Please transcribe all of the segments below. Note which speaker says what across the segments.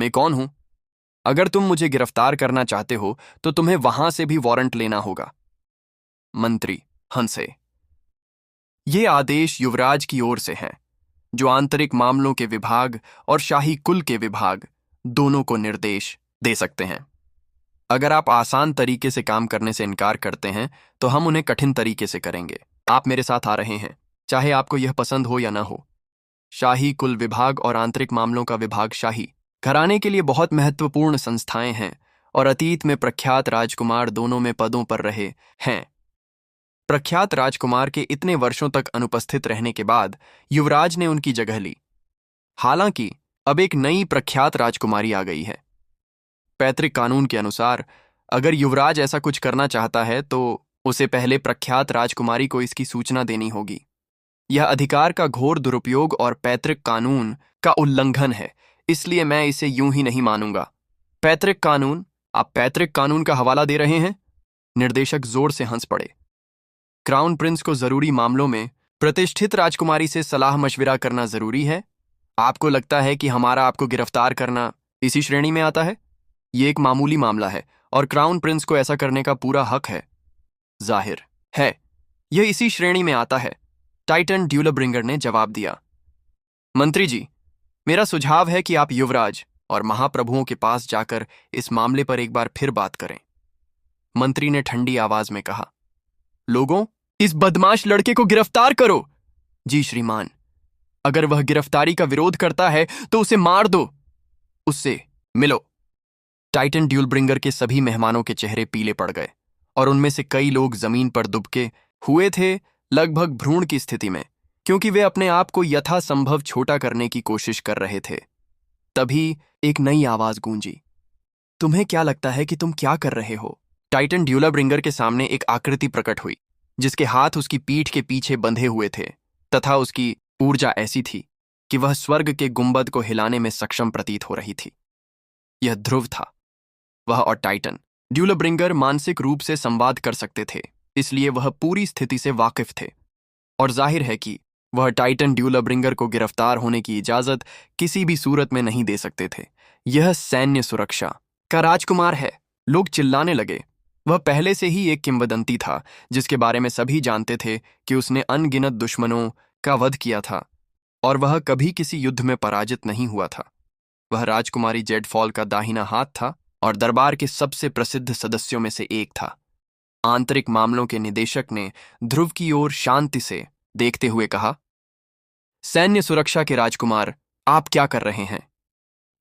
Speaker 1: मैं कौन हूं? अगर तुम मुझे गिरफ्तार करना चाहते हो तो तुम्हें वहां से भी वारंट लेना होगा। मंत्री हंसे। ये आदेश युवराज की ओर से हैं, जो आंतरिक मामलों के विभाग और शाही कुल के विभाग दोनों को निर्देश दे सकते हैं। अगर आप आसान तरीके से काम करने से इनकार करते हैं तो हम उन्हें कठिन तरीके से करेंगे। आप मेरे साथ आ रहे हैं, चाहे आपको यह पसंद हो या ना हो। शाही कुल विभाग और आंतरिक मामलों का विभाग शाही घराने के लिए बहुत महत्वपूर्ण संस्थाएं हैं और अतीत में प्रख्यात राजकुमार दोनों में पदों पर रहे हैं। प्रख्यात राजकुमार के इतने वर्षों तक अनुपस्थित रहने के बाद युवराज ने उनकी जगह ली। हालांकि अब एक नई प्रख्यात राजकुमारी आ गई है। पैतृक कानून के अनुसार अगर युवराज ऐसा कुछ करना चाहता है तो उसे पहले प्रख्यात राजकुमारी को इसकी सूचना देनी होगी। यह अधिकार का घोर दुरुपयोग और पैतृक कानून का उल्लंघन है, इसलिए मैं इसे यूं ही नहीं मानूंगा। पैतृक कानून? आप पैतृक कानून का हवाला दे रहे हैं? निर्देशक जोर से हंस पड़े। क्राउन प्रिंस को जरूरी मामलों में प्रतिष्ठित राजकुमारी से सलाह मशविरा करना जरूरी है। आपको लगता है कि हमारा आपको गिरफ्तार करना इसी श्रेणी में आता है? ये एक मामूली मामला है और क्राउन प्रिंस को ऐसा करने का पूरा हक है। जाहिर है यह इसी श्रेणी में आता है, टाइटन ड्यूलरब्रिंगर ने जवाब दिया। मंत्री जी, मेरा सुझाव है कि आप युवराज और महाप्रभुओं के पास जाकर इस मामले पर एक बार फिर बात करें। मंत्री ने ठंडी आवाज में कहा। लोगों, इस बदमाश लड़के को गिरफ्तार करो। जी श्रीमान, अगर वह गिरफ्तारी का विरोध करता है तो उसे मार दो। उससे मिलो। टाइटन ड्यूलब्रिंगर के सभी मेहमानों के चेहरे पीले पड़ गए और उनमें से कई लोग जमीन पर दुबके हुए थे, लगभग भ्रूण की स्थिति में, क्योंकि वे अपने आप को यथासंभव छोटा करने की कोशिश कर रहे थे। तभी एक नई आवाज गूंजी। तुम्हें क्या लगता है कि तुम क्या कर रहे हो? टाइटन ड्यूलरब्रिंगर के सामने एक आकृति प्रकट हुई, जिसके हाथ उसकी पीठ के पीछे बंधे हुए थे तथा उसकी ऊर्जा ऐसी थी कि वह स्वर्ग के गुंबद को हिलाने में सक्षम प्रतीत हो रही थी। यह ध्रुव था। वह और टाइटन ड्यूलरब्रिंगर मानसिक रूप से संवाद कर सकते थे, इसलिए वह पूरी स्थिति से वाकिफ थे और जाहिर है कि वह टाइटन ड्यूलरब्रिंगर को गिरफ्तार होने की इजाजत किसी भी सूरत में नहीं दे सकते थे। यह सैन्य सुरक्षा का राजकुमार है। लोग चिल्लाने लगे। वह पहले से ही एक किंवदंती था, जिसके बारे में सभी जानते थे कि उसने अनगिनत दुश्मनों का वध किया था और वह कभी किसी युद्ध में पराजित नहीं हुआ था। वह राजकुमारी जेडफॉल का दाहिना हाथ था और दरबार के सबसे प्रसिद्ध सदस्यों में से एक था। आंतरिक मामलों के निदेशक ने ध्रुव की ओर शांति से देखते हुए कहा, सैन्य सुरक्षा के राजकुमार, आप क्या कर रहे हैं?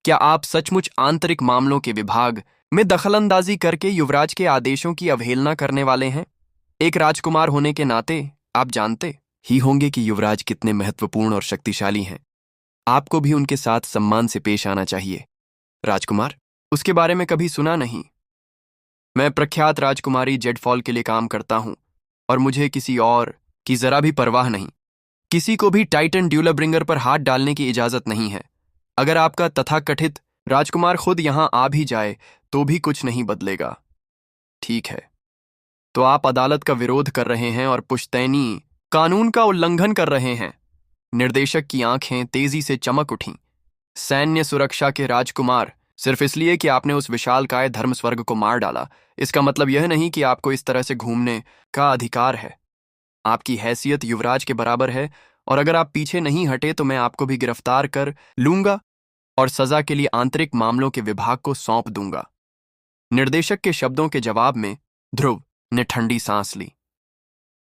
Speaker 1: क्या आप सचमुच आंतरिक मामलों के विभाग में दखलंदाजी करके युवराज के आदेशों की अवहेलना करने वाले हैं? एक राजकुमार होने के नाते आप जानते ही होंगे कि युवराज कितने महत्वपूर्ण और शक्तिशाली हैं। आपको भी उनके साथ सम्मान से पेश आना चाहिए। राजकुमार? उसके बारे में कभी सुना नहीं। मैं प्रख्यात राजकुमारी जेडफॉल के लिए काम करता हूं और मुझे किसी और की जरा भी परवाह नहीं। किसी को भी टाइटन ड्यूलरब्रिंगर पर हाथ डालने की इजाजत नहीं है। अगर आपका तथाकथित राजकुमार खुद यहां आ भी जाए तो भी कुछ नहीं बदलेगा। ठीक है, तो आप अदालत का विरोध कर रहे हैं और पुश्तैनी कानून का उल्लंघन कर रहे हैं। निर्देशक की आंखें तेजी से चमक उठीं। सैन्य सुरक्षा के राजकुमार, सिर्फ इसलिए कि आपने उस विशालकाय धर्मस्वर्ग को मार डाला, इसका मतलब यह नहीं कि आपको इस तरह से घूमने का अधिकार है। आपकी हैसियत युवराज के बराबर है और अगर आप पीछे नहीं हटे तो मैं आपको भी गिरफ्तार कर लूंगा और सजा के लिए आंतरिक मामलों के विभाग को सौंप दूंगा। निर्देशक के शब्दों के जवाब में ध्रुव ने ठंडी सांस ली।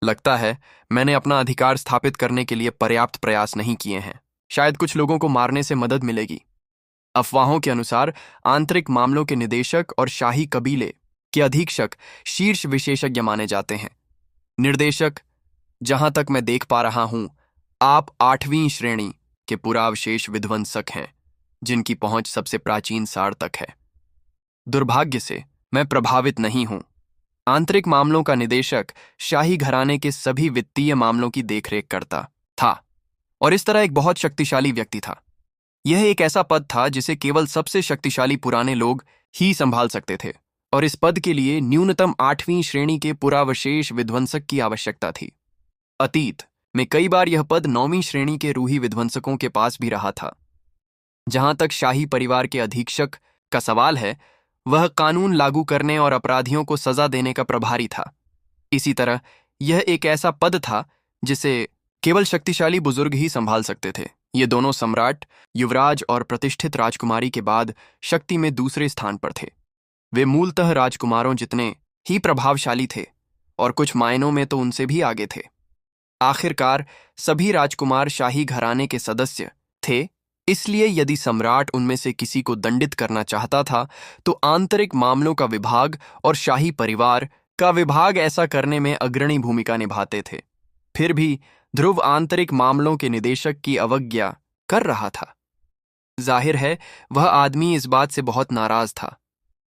Speaker 1: लगता है मैंने अपना अधिकार स्थापित करने के लिए पर्याप्त प्रयास नहीं किए हैं। शायद कुछ लोगों को मारने से मदद मिलेगी। अफवाहों के अनुसार आंतरिक मामलों के निदेशक और शाही कबीले के अधीक्षक शीर्ष विशेषज्ञ माने जाते हैं। निर्देशक, जहां तक मैं देख पा रहा हूं, आप 8वीं श्रेणी के पुरावशेष विध्वंसक हैं, जिनकी पहुंच सबसे प्राचीन सार तक है। दुर्भाग्य से मैं प्रभावित नहीं हूं। आंतरिक मामलों का निदेशक शाही घराने के सभी वित्तीय मामलों की देखरेख करता था और इस तरह एक बहुत शक्तिशाली व्यक्ति था। यह एक ऐसा पद था जिसे केवल सबसे शक्तिशाली पुराने लोग ही संभाल सकते थे और इस पद के लिए न्यूनतम 8वीं श्रेणी के पुरावशेष विध्वंसक की आवश्यकता थी। अतीत में कई बार यह पद 9वीं श्रेणी के रूही विध्वंसकों के पास भी रहा था। जहां तक शाही परिवार के अधीक्षक का सवाल है, वह कानून लागू करने और अपराधियों को सजा देने का प्रभारी था। इसी तरह यह एक ऐसा पद था जिसे केवल शक्तिशाली बुजुर्ग ही संभाल सकते थे। ये दोनों सम्राट, युवराज और प्रतिष्ठित राजकुमारी के बाद शक्ति में दूसरे स्थान पर थे। वे मूलतः राजकुमारों जितने ही प्रभावशाली थे और कुछ मायनों में तो उनसे भी आगे थे। आखिरकार सभी राजकुमार शाही घराने के सदस्य थे, इसलिए यदि सम्राट उनमें से किसी को दंडित करना चाहता था तो आंतरिक मामलों का विभाग और शाही परिवार का विभाग ऐसा करने में अग्रणी भूमिका निभाते थे। फिर भी ध्रुव आंतरिक मामलों के निदेशक की अवज्ञा कर रहा था। जाहिर है वह आदमी इस बात से बहुत नाराज था।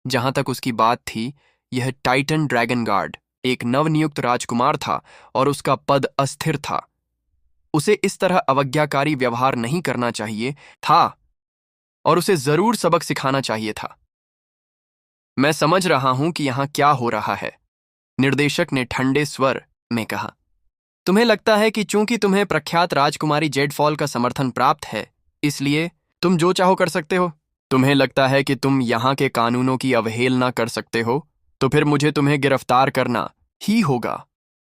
Speaker 1: जहां तक उसकी बात थी, यह टाइटन ड्रैगन गार्ड एक नवनियुक्त राजकुमार था और उसका पद अस्थिर था। उसे इस तरह अवज्ञाकारी व्यवहार नहीं करना चाहिए था और उसे जरूर सबक सिखाना चाहिए था। मैं समझ रहा हूं कि यहां क्या हो रहा है, निर्देशक ने ठंडे स्वर में कहा। तुम्हें लगता है कि चूंकि तुम्हें प्रख्यात राजकुमारी जेडफॉल का समर्थन प्राप्त है, इसलिए तुम जो चाहो कर सकते हो। तुम्हें लगता है कि तुम यहां के कानूनों की अवहेलना कर सकते हो, तो फिर मुझे तुम्हें गिरफ्तार करना ही होगा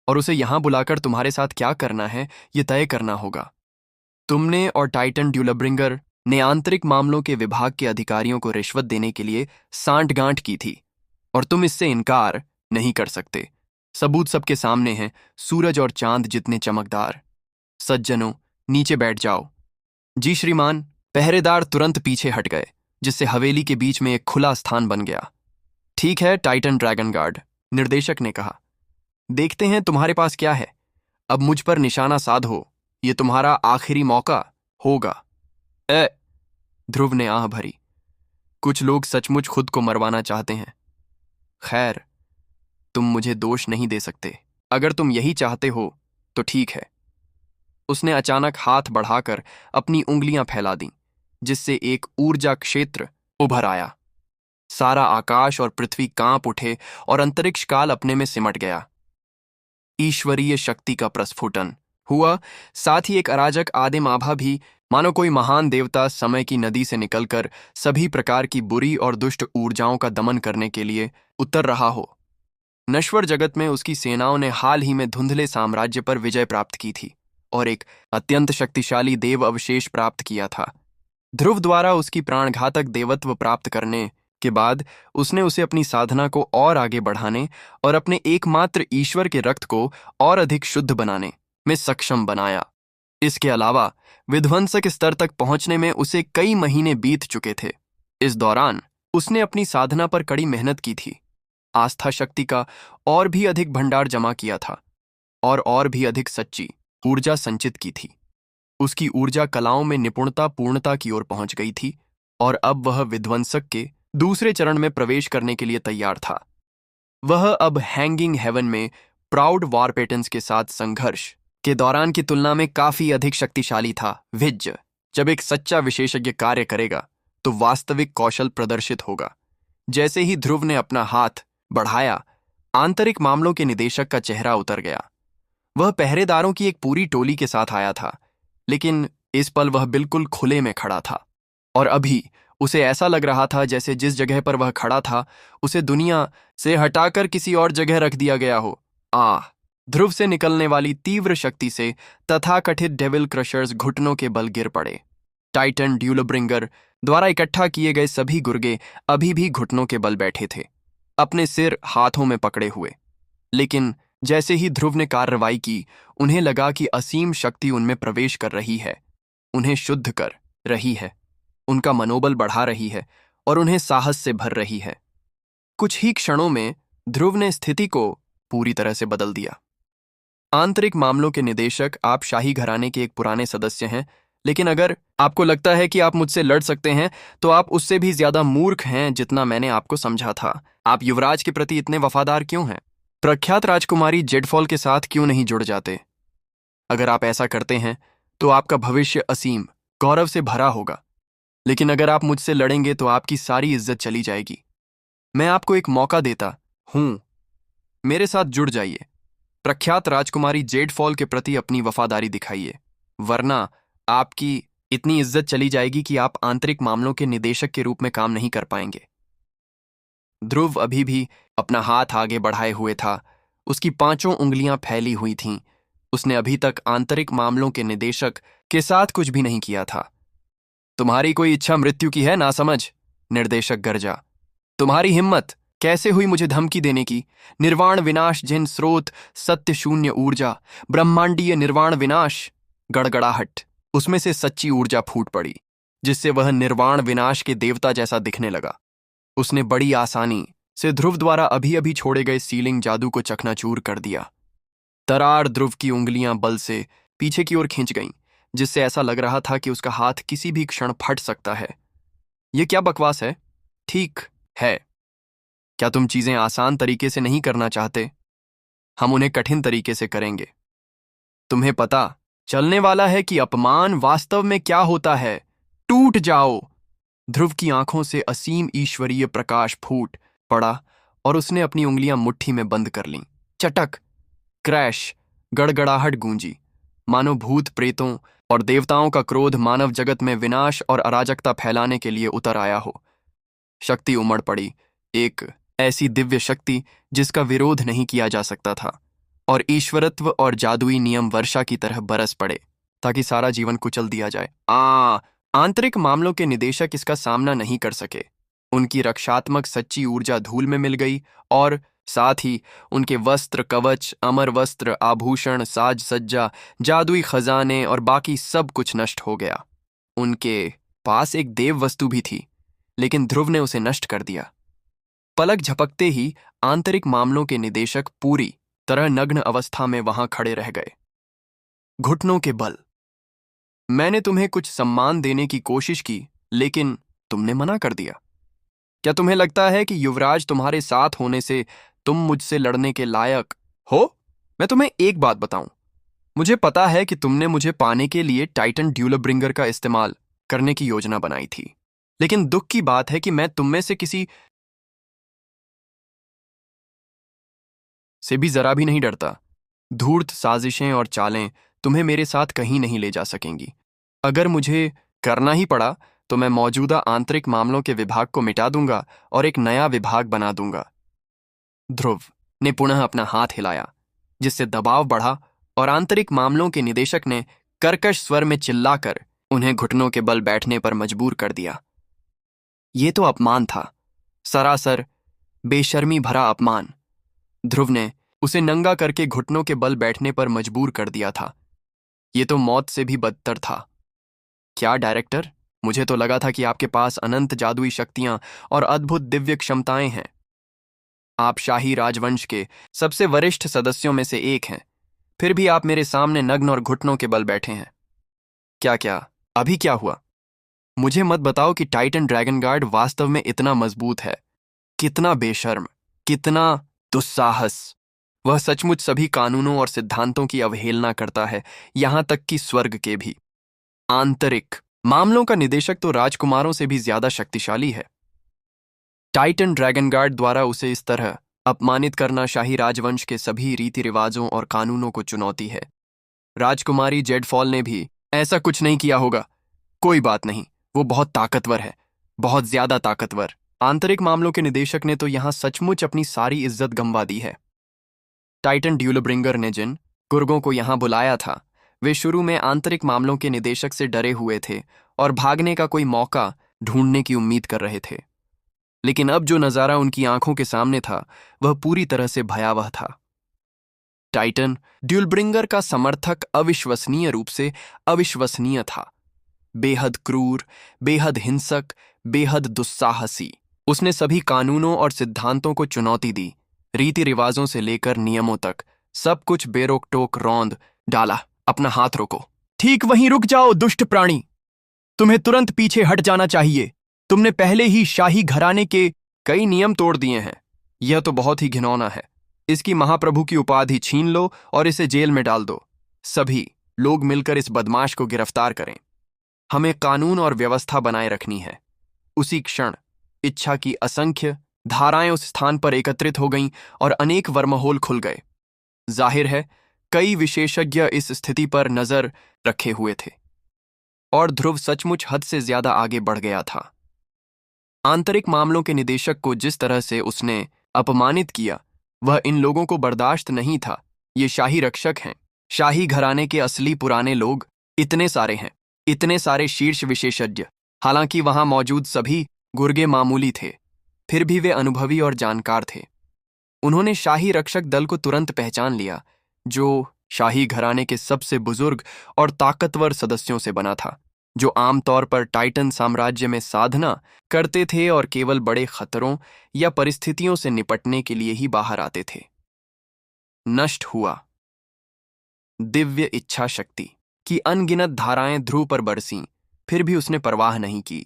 Speaker 1: और उसे यहां बुलाकर तुम्हारे साथ क्या करना है ये तय करना होगा। तुमने और टाइटन ड्यूलब्रिंगर ने आंतरिक मामलों के विभाग के अधिकारियों को रिश्वत देने के लिए सांठगांठ की थी और तुम इससे इनकार नहीं कर सकते। सबूत सबके सामने हैं, सूरज और चांद जितने चमकदार। सज्जनों, नीचे बैठ जाओ। जी श्रीमान। पहरेदार तुरंत पीछे हट गए, जिससे हवेली के बीच में एक खुला स्थान बन गया। ठीक है टाइटन ड्रैगन गार्ड, निर्देशक ने कहा। देखते हैं तुम्हारे पास क्या है। अब मुझ पर निशाना साधो, ये तुम्हारा आखिरी मौका होगा। ध्रुव ने आह भरी। कुछ लोग सचमुच खुद को मरवाना चाहते हैं। खैर, तुम मुझे दोष नहीं दे सकते। अगर तुम यही चाहते हो तो ठीक है। उसने अचानक हाथ बढ़ाकर अपनी उंगलियां फैला दीं, जिससे एक ऊर्जा क्षेत्र उभर आया। सारा आकाश और पृथ्वी कांप उठे और अंतरिक्ष काल अपने में सिमट गया। ईश्वरीय शक्ति का प्रस्फुटन हुआ। साथ ही एक अराजक आदिम आभा भी, मानो कोई महान देवता समय की नदी से निकलकर सभी प्रकार की बुरी और दुष्ट ऊर्जाओं का दमन करने के लिए उतर रहा हो। नश्वर जगत में उसकी सेनाओं ने हाल ही में धुंधले साम्राज्य पर विजय प्राप्त की थी और एक अत्यंत शक्तिशाली देव अवशेष प्राप्त किया था। ध्रुव द्वारा उसकी प्राणघातक देवत्व प्राप्त करने के बाद उसने उसे अपनी साधना को और आगे बढ़ाने और अपने एकमात्र ईश्वर के रक्त को और अधिक शुद्ध बनाने में सक्षम बनाया। इसके अलावा विध्वंसक स्तर तक पहुंचने में उसे कई महीने बीत चुके थे। इस दौरान उसने अपनी साधना पर कड़ी मेहनत की थी, आस्था शक्ति का और भी अधिक भंडार जमा किया था और भी अधिक सच्ची ऊर्जा संचित की थी। उसकी ऊर्जा कलाओं में निपुणता पूर्णता की ओर पहुंच गई थी और अब वह विध्वंसक के दूसरे चरण में प्रवेश करने के लिए तैयार था। वह अब हैंगिंग हेवन में प्राउड वारपेटन्स के साथ संघर्ष के दौरान की तुलना में काफी अधिक शक्तिशाली था। विज्ज, जब एक सच्चा विशेषज्ञ कार्य करेगा तो वास्तविक कौशल प्रदर्शित होगा। जैसे ही ध्रुव ने अपना हाथ बढ़ाया, आंतरिक मामलों के निदेशक का चेहरा उतर गया। वह पहरेदारों की एक पूरी टोली के साथ आया था, लेकिन इस पल वह बिल्कुल खुले में खड़ा था और अभी उसे ऐसा लग रहा था जैसे जिस जगह पर वह खड़ा था उसे दुनिया से हटाकर किसी और जगह रख दिया गया हो। ध्रुव से निकलने वाली तीव्र शक्ति से तथाकथित डेविल क्रशर्स घुटनों के बल गिर पड़े। टाइटन ड्यूलब्रिंगर द्वारा इकट्ठा किए गए सभी गुर्गे अभी भी घुटनों के बल बैठे थे, अपने सिर हाथों में पकड़े हुए। लेकिन जैसे ही ध्रुव ने कार्रवाई की, उन्हें लगा कि असीम शक्ति उनमें प्रवेश कर रही है, उन्हें शुद्ध कर रही है, उनका मनोबल बढ़ा रही है और उन्हें साहस से भर रही है। कुछ ही क्षणों में ध्रुव ने स्थिति को पूरी तरह से बदल दिया। आंतरिक मामलों के निदेशक, आप शाही घराने के एक पुराने सदस्य हैं, लेकिन अगर आपको लगता है कि आप मुझसे लड़ सकते हैं तो आप उससे भी ज्यादा मूर्ख हैं जितना मैंने आपको समझा था। आप युवराज के प्रति इतने वफादार क्यों हैं? प्रख्यात राजकुमारी जेडफॉल के साथ क्यों नहीं जुड़ जाते? अगर आप ऐसा करते हैं तो आपका भविष्य असीम गौरव से भरा होगा, लेकिन अगर आप मुझसे लड़ेंगे तो आपकी सारी इज्जत चली जाएगी। मैं आपको एक मौका देता हूं, मेरे साथ जुड़ जाइए। प्रख्यात राजकुमारी जेडफॉल के प्रति अपनी वफादारी दिखाइए, वरना आपकी इतनी इज्जत चली जाएगी कि आप आंतरिक मामलों के निदेशक के रूप में काम नहीं कर पाएंगे। ध्रुव अभी भी अपना हाथ आगे बढ़ाए हुए था। उसकी 5 उंगलियां फैली हुई थीं। उसने अभी तक आंतरिक मामलों के निदेशक के साथ कुछ भी नहीं किया था। तुम्हारी कोई इच्छा मृत्यु की है, नासमझ, निर्देशक गरजा। तुम्हारी हिम्मत कैसे हुई मुझे धमकी देने की? निर्वाण विनाश जिन स्रोत, सत्य शून्य ऊर्जा, ब्रह्मांडीय निर्वाण विनाश। गड़गड़ाहट, उसमें से सच्ची ऊर्जा फूट पड़ी, जिससे वह निर्वाण विनाश के देवता जैसा दिखने लगा। उसने बड़ी आसानी से ध्रुव द्वारा अभी अभी छोड़े गए सीलिंग जादू को चकनाचूर कर दिया। तरार ध्रुव की उंगलियां बल से पीछे की ओर खिंच गईं, जिससे ऐसा लग रहा था कि उसका हाथ किसी भी क्षण फट सकता है। यह क्या बकवास है? ठीक है, क्या तुम चीजें आसान तरीके से नहीं करना चाहते? हम उन्हें कठिन तरीके से करेंगे। तुम्हें पता चलने वाला है कि अपमान वास्तव में क्या होता है। टूट जाओ। ध्रुव की आंखों से असीम ईश्वरीय प्रकाश फूट पड़ा और उसने अपनी उंगलियां मुट्ठी में बंद कर लीं। चटक, क्रैश, गड़गड़ाहट गूंजी, मानो भूत प्रेतों और देवताओं का क्रोध मानव जगत में विनाश और अराजकता फैलाने के लिए उतर आया हो। शक्ति उमड़ पड़ी, एक ऐसी दिव्य शक्ति जिसका विरोध नहीं किया जा सकता था, और ईश्वरत्व और जादुई नियम वर्षा की तरह बरस पड़े ताकि सारा जीवन कुचल दिया जाए। आंतरिक मामलों के निदेशक इसका सामना नहीं कर सके। उनकी रक्षात्मक सच्ची ऊर्जा धूल में मिल गई और साथ ही उनके वस्त्र, कवच, अमर वस्त्र, आभूषण, साज सज्जा, जादुई खजाने और बाकी सब कुछ नष्ट हो गया। उनके पास एक देव वस्तु भी थी, लेकिन ध्रुव ने उसे नष्ट कर दिया। पलक झपकते ही आंतरिक मामलों के निदेशक पूरी तरह नग्न अवस्था में वहां खड़े रह गए। घुटनों के बल। मैंने तुम्हें कुछ सम्मान देने की कोशिश की, लेकिन तुमने मना कर दिया। क्या तुम्हें लगता है कि युवराज तुम्हारे साथ होने से तुम मुझसे लड़ने के लायक हो? मैं तुम्हें एक बात बताऊं, मुझे पता है कि तुमने मुझे पाने के लिए टाइटन ड्यूलब्रिंगर का इस्तेमाल करने की योजना बनाई थी, लेकिन दुख की बात है कि मैं तुम में से किसी से भी जरा भी नहीं डरता। धूर्त साजिशें और चालें तुम्हें मेरे साथ कहीं नहीं ले जा सकेंगी। अगर मुझे करना ही पड़ा तो मैं मौजूदा आंतरिक मामलों के विभाग को मिटा दूंगा और एक नया विभाग बना दूंगा। ध्रुव ने पुनः अपना हाथ हिलाया, जिससे दबाव बढ़ा और आंतरिक मामलों के निदेशक ने कर्कश स्वर में चिल्लाकर उन्हें घुटनों के बल बैठने पर मजबूर कर दिया। ये तो अपमान था, सरासर बेशर्मी भरा अपमान। ध्रुव ने उसे नंगा करके घुटनों के बल बैठने पर मजबूर कर दिया था। ये तो मौत से भी बदतर था। क्या डायरेक्टर, मुझे तो लगा था कि आपके पास अनंत जादुई शक्तियां और अद्भुत दिव्य क्षमताएं हैं। आप शाही राजवंश के सबसे वरिष्ठ सदस्यों में से एक हैं, फिर भी आप मेरे सामने नग्न और घुटनों के बल बैठे हैं। क्या क्या अभी क्या हुआ? मुझे मत बताओ कि टाइटन ड्रैगन गार्ड वास्तव में इतना मजबूत है। कितना बेशर्म, कितना दुस्साहस। वह सचमुच सभी कानूनों और सिद्धांतों की अवहेलना करता है, यहां तक कि स्वर्ग के भी। आंतरिक मामलों का निदेशक तो राजकुमारों से भी ज्यादा शक्तिशाली है। टाइटन ड्रैगन गार्ड द्वारा उसे इस तरह अपमानित करना शाही राजवंश के सभी रीति रिवाजों और कानूनों को चुनौती है। राजकुमारी जेडफॉल ने भी ऐसा कुछ नहीं किया होगा। कोई बात नहीं, वो बहुत ताकतवर है, बहुत ज्यादा ताकतवर। आंतरिक मामलों के निदेशक ने तो यहां सचमुच अपनी सारी इज्जत गंवा दी है। टाइटन ड्यूलब्रिंगर ने जिन गुर्गों को यहां बुलाया था, वे शुरू में आंतरिक मामलों के निदेशक से डरे हुए थे और भागने का कोई मौका ढूंढने की उम्मीद कर रहे थे। लेकिन अब जो नजारा उनकी आंखों के सामने था, वह पूरी तरह से भयावह था। टाइटन ड्यूलब्रिंगर का समर्थक अविश्वसनीय रूप से अविश्वसनीय था। बेहद क्रूर, बेहद हिंसक, बेहद दुस्साहसी। उसने सभी कानूनों और सिद्धांतों को चुनौती दी, रीति रिवाजों से लेकर नियमों तक सब कुछ बेरोक टोक रौंद डाला। अपना हाथ रोको। ठीक वहीं रुक जाओ दुष्ट प्राणी, तुम्हें तुरंत पीछे हट जाना चाहिए। तुमने पहले ही शाही घराने के कई नियम तोड़ दिए हैं। यह तो बहुत ही घिनौना है। इसकी महाप्रभु की उपाधि छीन लो और इसे जेल में डाल दो। सभी लोग मिलकर इस बदमाश को गिरफ्तार करें। हमें कानून और व्यवस्था बनाए रखनी है। उसी क्षण इच्छा की असंख्य धाराएं उस स्थान पर एकत्रित हो गईं और अनेक वर्महोल खुल गए। जाहिर है, कई विशेषज्ञ इस स्थिति पर नजर रखे हुए थे। और ध्रुव सचमुच हद से ज्यादा आगे बढ़ गया था। आंतरिक मामलों के निदेशक को जिस तरह से उसने अपमानित किया, वह इन लोगों को बर्दाश्त नहीं था। ये शाही रक्षक हैं, शाही घराने के असली पुराने लोग। इतने सारे हैं, इतने सारे शीर्ष विशेषज्ञ। हालांकि वहां मौजूद सभी गुर्गे मामूली थे, फिर भी वे अनुभवी और जानकार थे। उन्होंने शाही रक्षक दल को तुरंत पहचान लिया, जो शाही घराने के सबसे बुजुर्ग और ताकतवर सदस्यों से बना था, जो आमतौर पर टाइटन साम्राज्य में साधना करते थे और केवल बड़े खतरों या परिस्थितियों से निपटने के लिए ही बाहर आते थे। नष्ट हुआ। दिव्य इच्छा शक्ति की अनगिनत धाराएं ध्रुव पर बरसीं, फिर भी उसने परवाह नहीं की।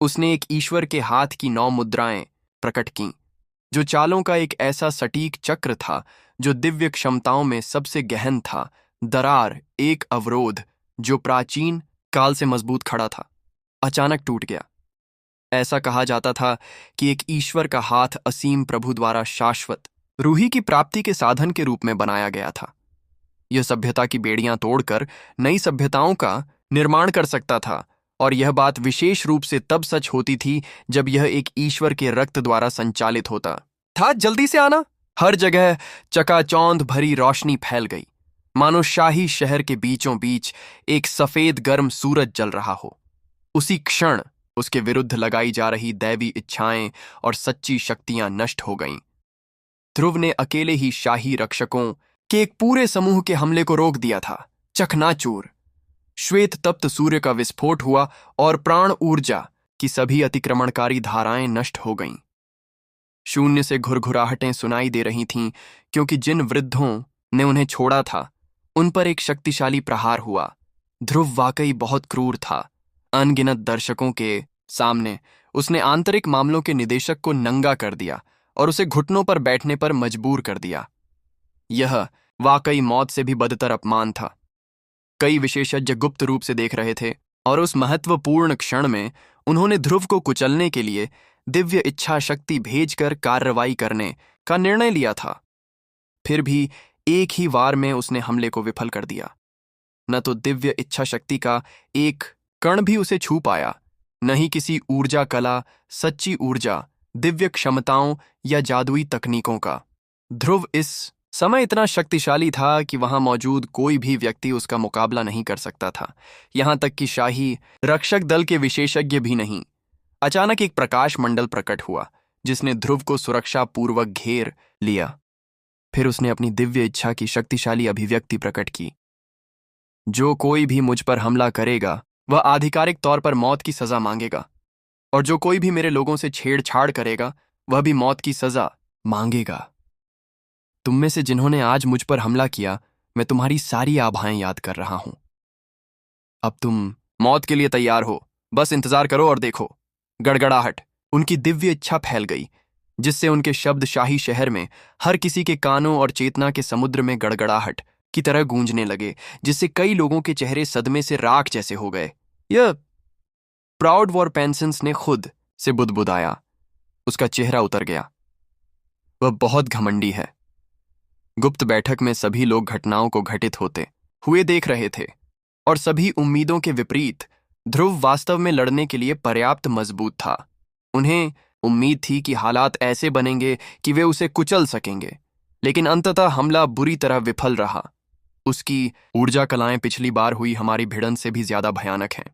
Speaker 1: उसने एक ईश्वर के हाथ की 9 मुद्राएं प्रकट कीं, जो चालों का एक ऐसा सटीक चक्र था जो दिव्य क्षमताओं में सबसे गहन था। दरार, एक अवरोध जो प्राचीन काल से मजबूत खड़ा था, अचानक टूट गया। ऐसा कहा जाता था कि एक ईश्वर का हाथ असीम प्रभु द्वारा शाश्वत रूही की प्राप्ति के साधन के रूप में बनाया गया था। यह सभ्यता की बेड़ियां तोड़कर नई सभ्यताओं का निर्माण कर सकता था, और यह बात विशेष रूप से तब सच होती थी जब यह एक ईश्वर के रक्त द्वारा संचालित होता था। जल्दी से आना। हर जगह चकाचौंध भरी रोशनी फैल गई, मानो शाही शहर के बीचों बीच एक सफेद गर्म सूरज जल रहा हो। उसी क्षण उसके विरुद्ध लगाई जा रही दैवी इच्छाएं और सच्ची शक्तियां नष्ट हो गईं। ध्रुव ने अकेले ही शाही रक्षकों के एक पूरे समूह के हमले को रोक दिया था। चकनाचूर। श्वेत तप्त सूर्य का विस्फोट हुआ और प्राण ऊर्जा की सभी अतिक्रमणकारी धाराएं नष्ट हो गईं। शून्य से घुरघुराहटें सुनाई दे रही थीं, क्योंकि जिन वृद्धों ने उन्हें छोड़ा था उन पर एक शक्तिशाली प्रहार हुआ। ध्रुव वाकई बहुत क्रूर था। अनगिनत दर्शकों के सामने उसने आंतरिक मामलों के निदेशक को नंगा कर दिया और उसे घुटनों पर बैठने पर मजबूर कर दिया। यह वाकई मौत से भी बदतर अपमान था। कई विशेषज्ञ गुप्त रूप से देख रहे थे, और उस महत्वपूर्ण क्षण में उन्होंने ध्रुव को कुचलने के लिए दिव्य इच्छा शक्ति भेजकर कार्रवाई करने का निर्णय लिया था। फिर भी एक ही वार में उसने हमले को विफल कर दिया। न तो दिव्य इच्छा शक्ति का एक कण भी उसे छू पाया, न ही किसी ऊर्जा कला, सच्ची ऊर्जा, दिव्य क्षमताओं या जादुई तकनीकों का। ध्रुव इस समय इतना शक्तिशाली था कि वहां मौजूद कोई भी व्यक्ति उसका मुकाबला नहीं कर सकता था, यहां तक कि शाही रक्षक दल के विशेषज्ञ भी नहीं। अचानक एक प्रकाश मंडल प्रकट हुआ, जिसने ध्रुव को सुरक्षा पूर्वक घेर लिया। फिर उसने अपनी दिव्य इच्छा की शक्तिशाली अभिव्यक्ति प्रकट की। जो कोई भी मुझ पर हमला करेगा वह आधिकारिक तौर पर मौत की सजा मांगेगा, और जो कोई भी मेरे लोगों से छेड़छाड़ करेगा वह भी मौत की सजा मांगेगा। तुम में से जिन्होंने आज मुझ पर हमला किया, मैं तुम्हारी सारी आभाएं याद कर रहा हूं। अब तुम मौत के लिए तैयार हो, बस इंतजार करो और देखो। गड़गड़ाहट। उनकी दिव्य इच्छा फैल गई, जिससे उनके शब्द शाही शहर में हर किसी के कानों और चेतना के समुद्र में गड़गड़ाहट की तरह गूंजने लगे, जिससे कई लोगों के चेहरे सदमे से राख जैसे हो गए। यह प्राउड वॉरपेंसेंस ने खुद से बुदबुदाया। उसका चेहरा उतर गया। वह बहुत घमंडी है। गुप्त बैठक में सभी लोग घटनाओं को घटित होते हुए देख रहे थे, और सभी उम्मीदों के विपरीत ध्रुव वास्तव में लड़ने के लिए पर्याप्त मजबूत था। उन्हें उम्मीद थी कि हालात ऐसे बनेंगे कि वे उसे कुचल सकेंगे, लेकिन अंततः हमला बुरी तरह विफल रहा। उसकी ऊर्जा कलाएं पिछली बार हुई हमारी भिड़ंत से भी ज्यादा भयानक हैं।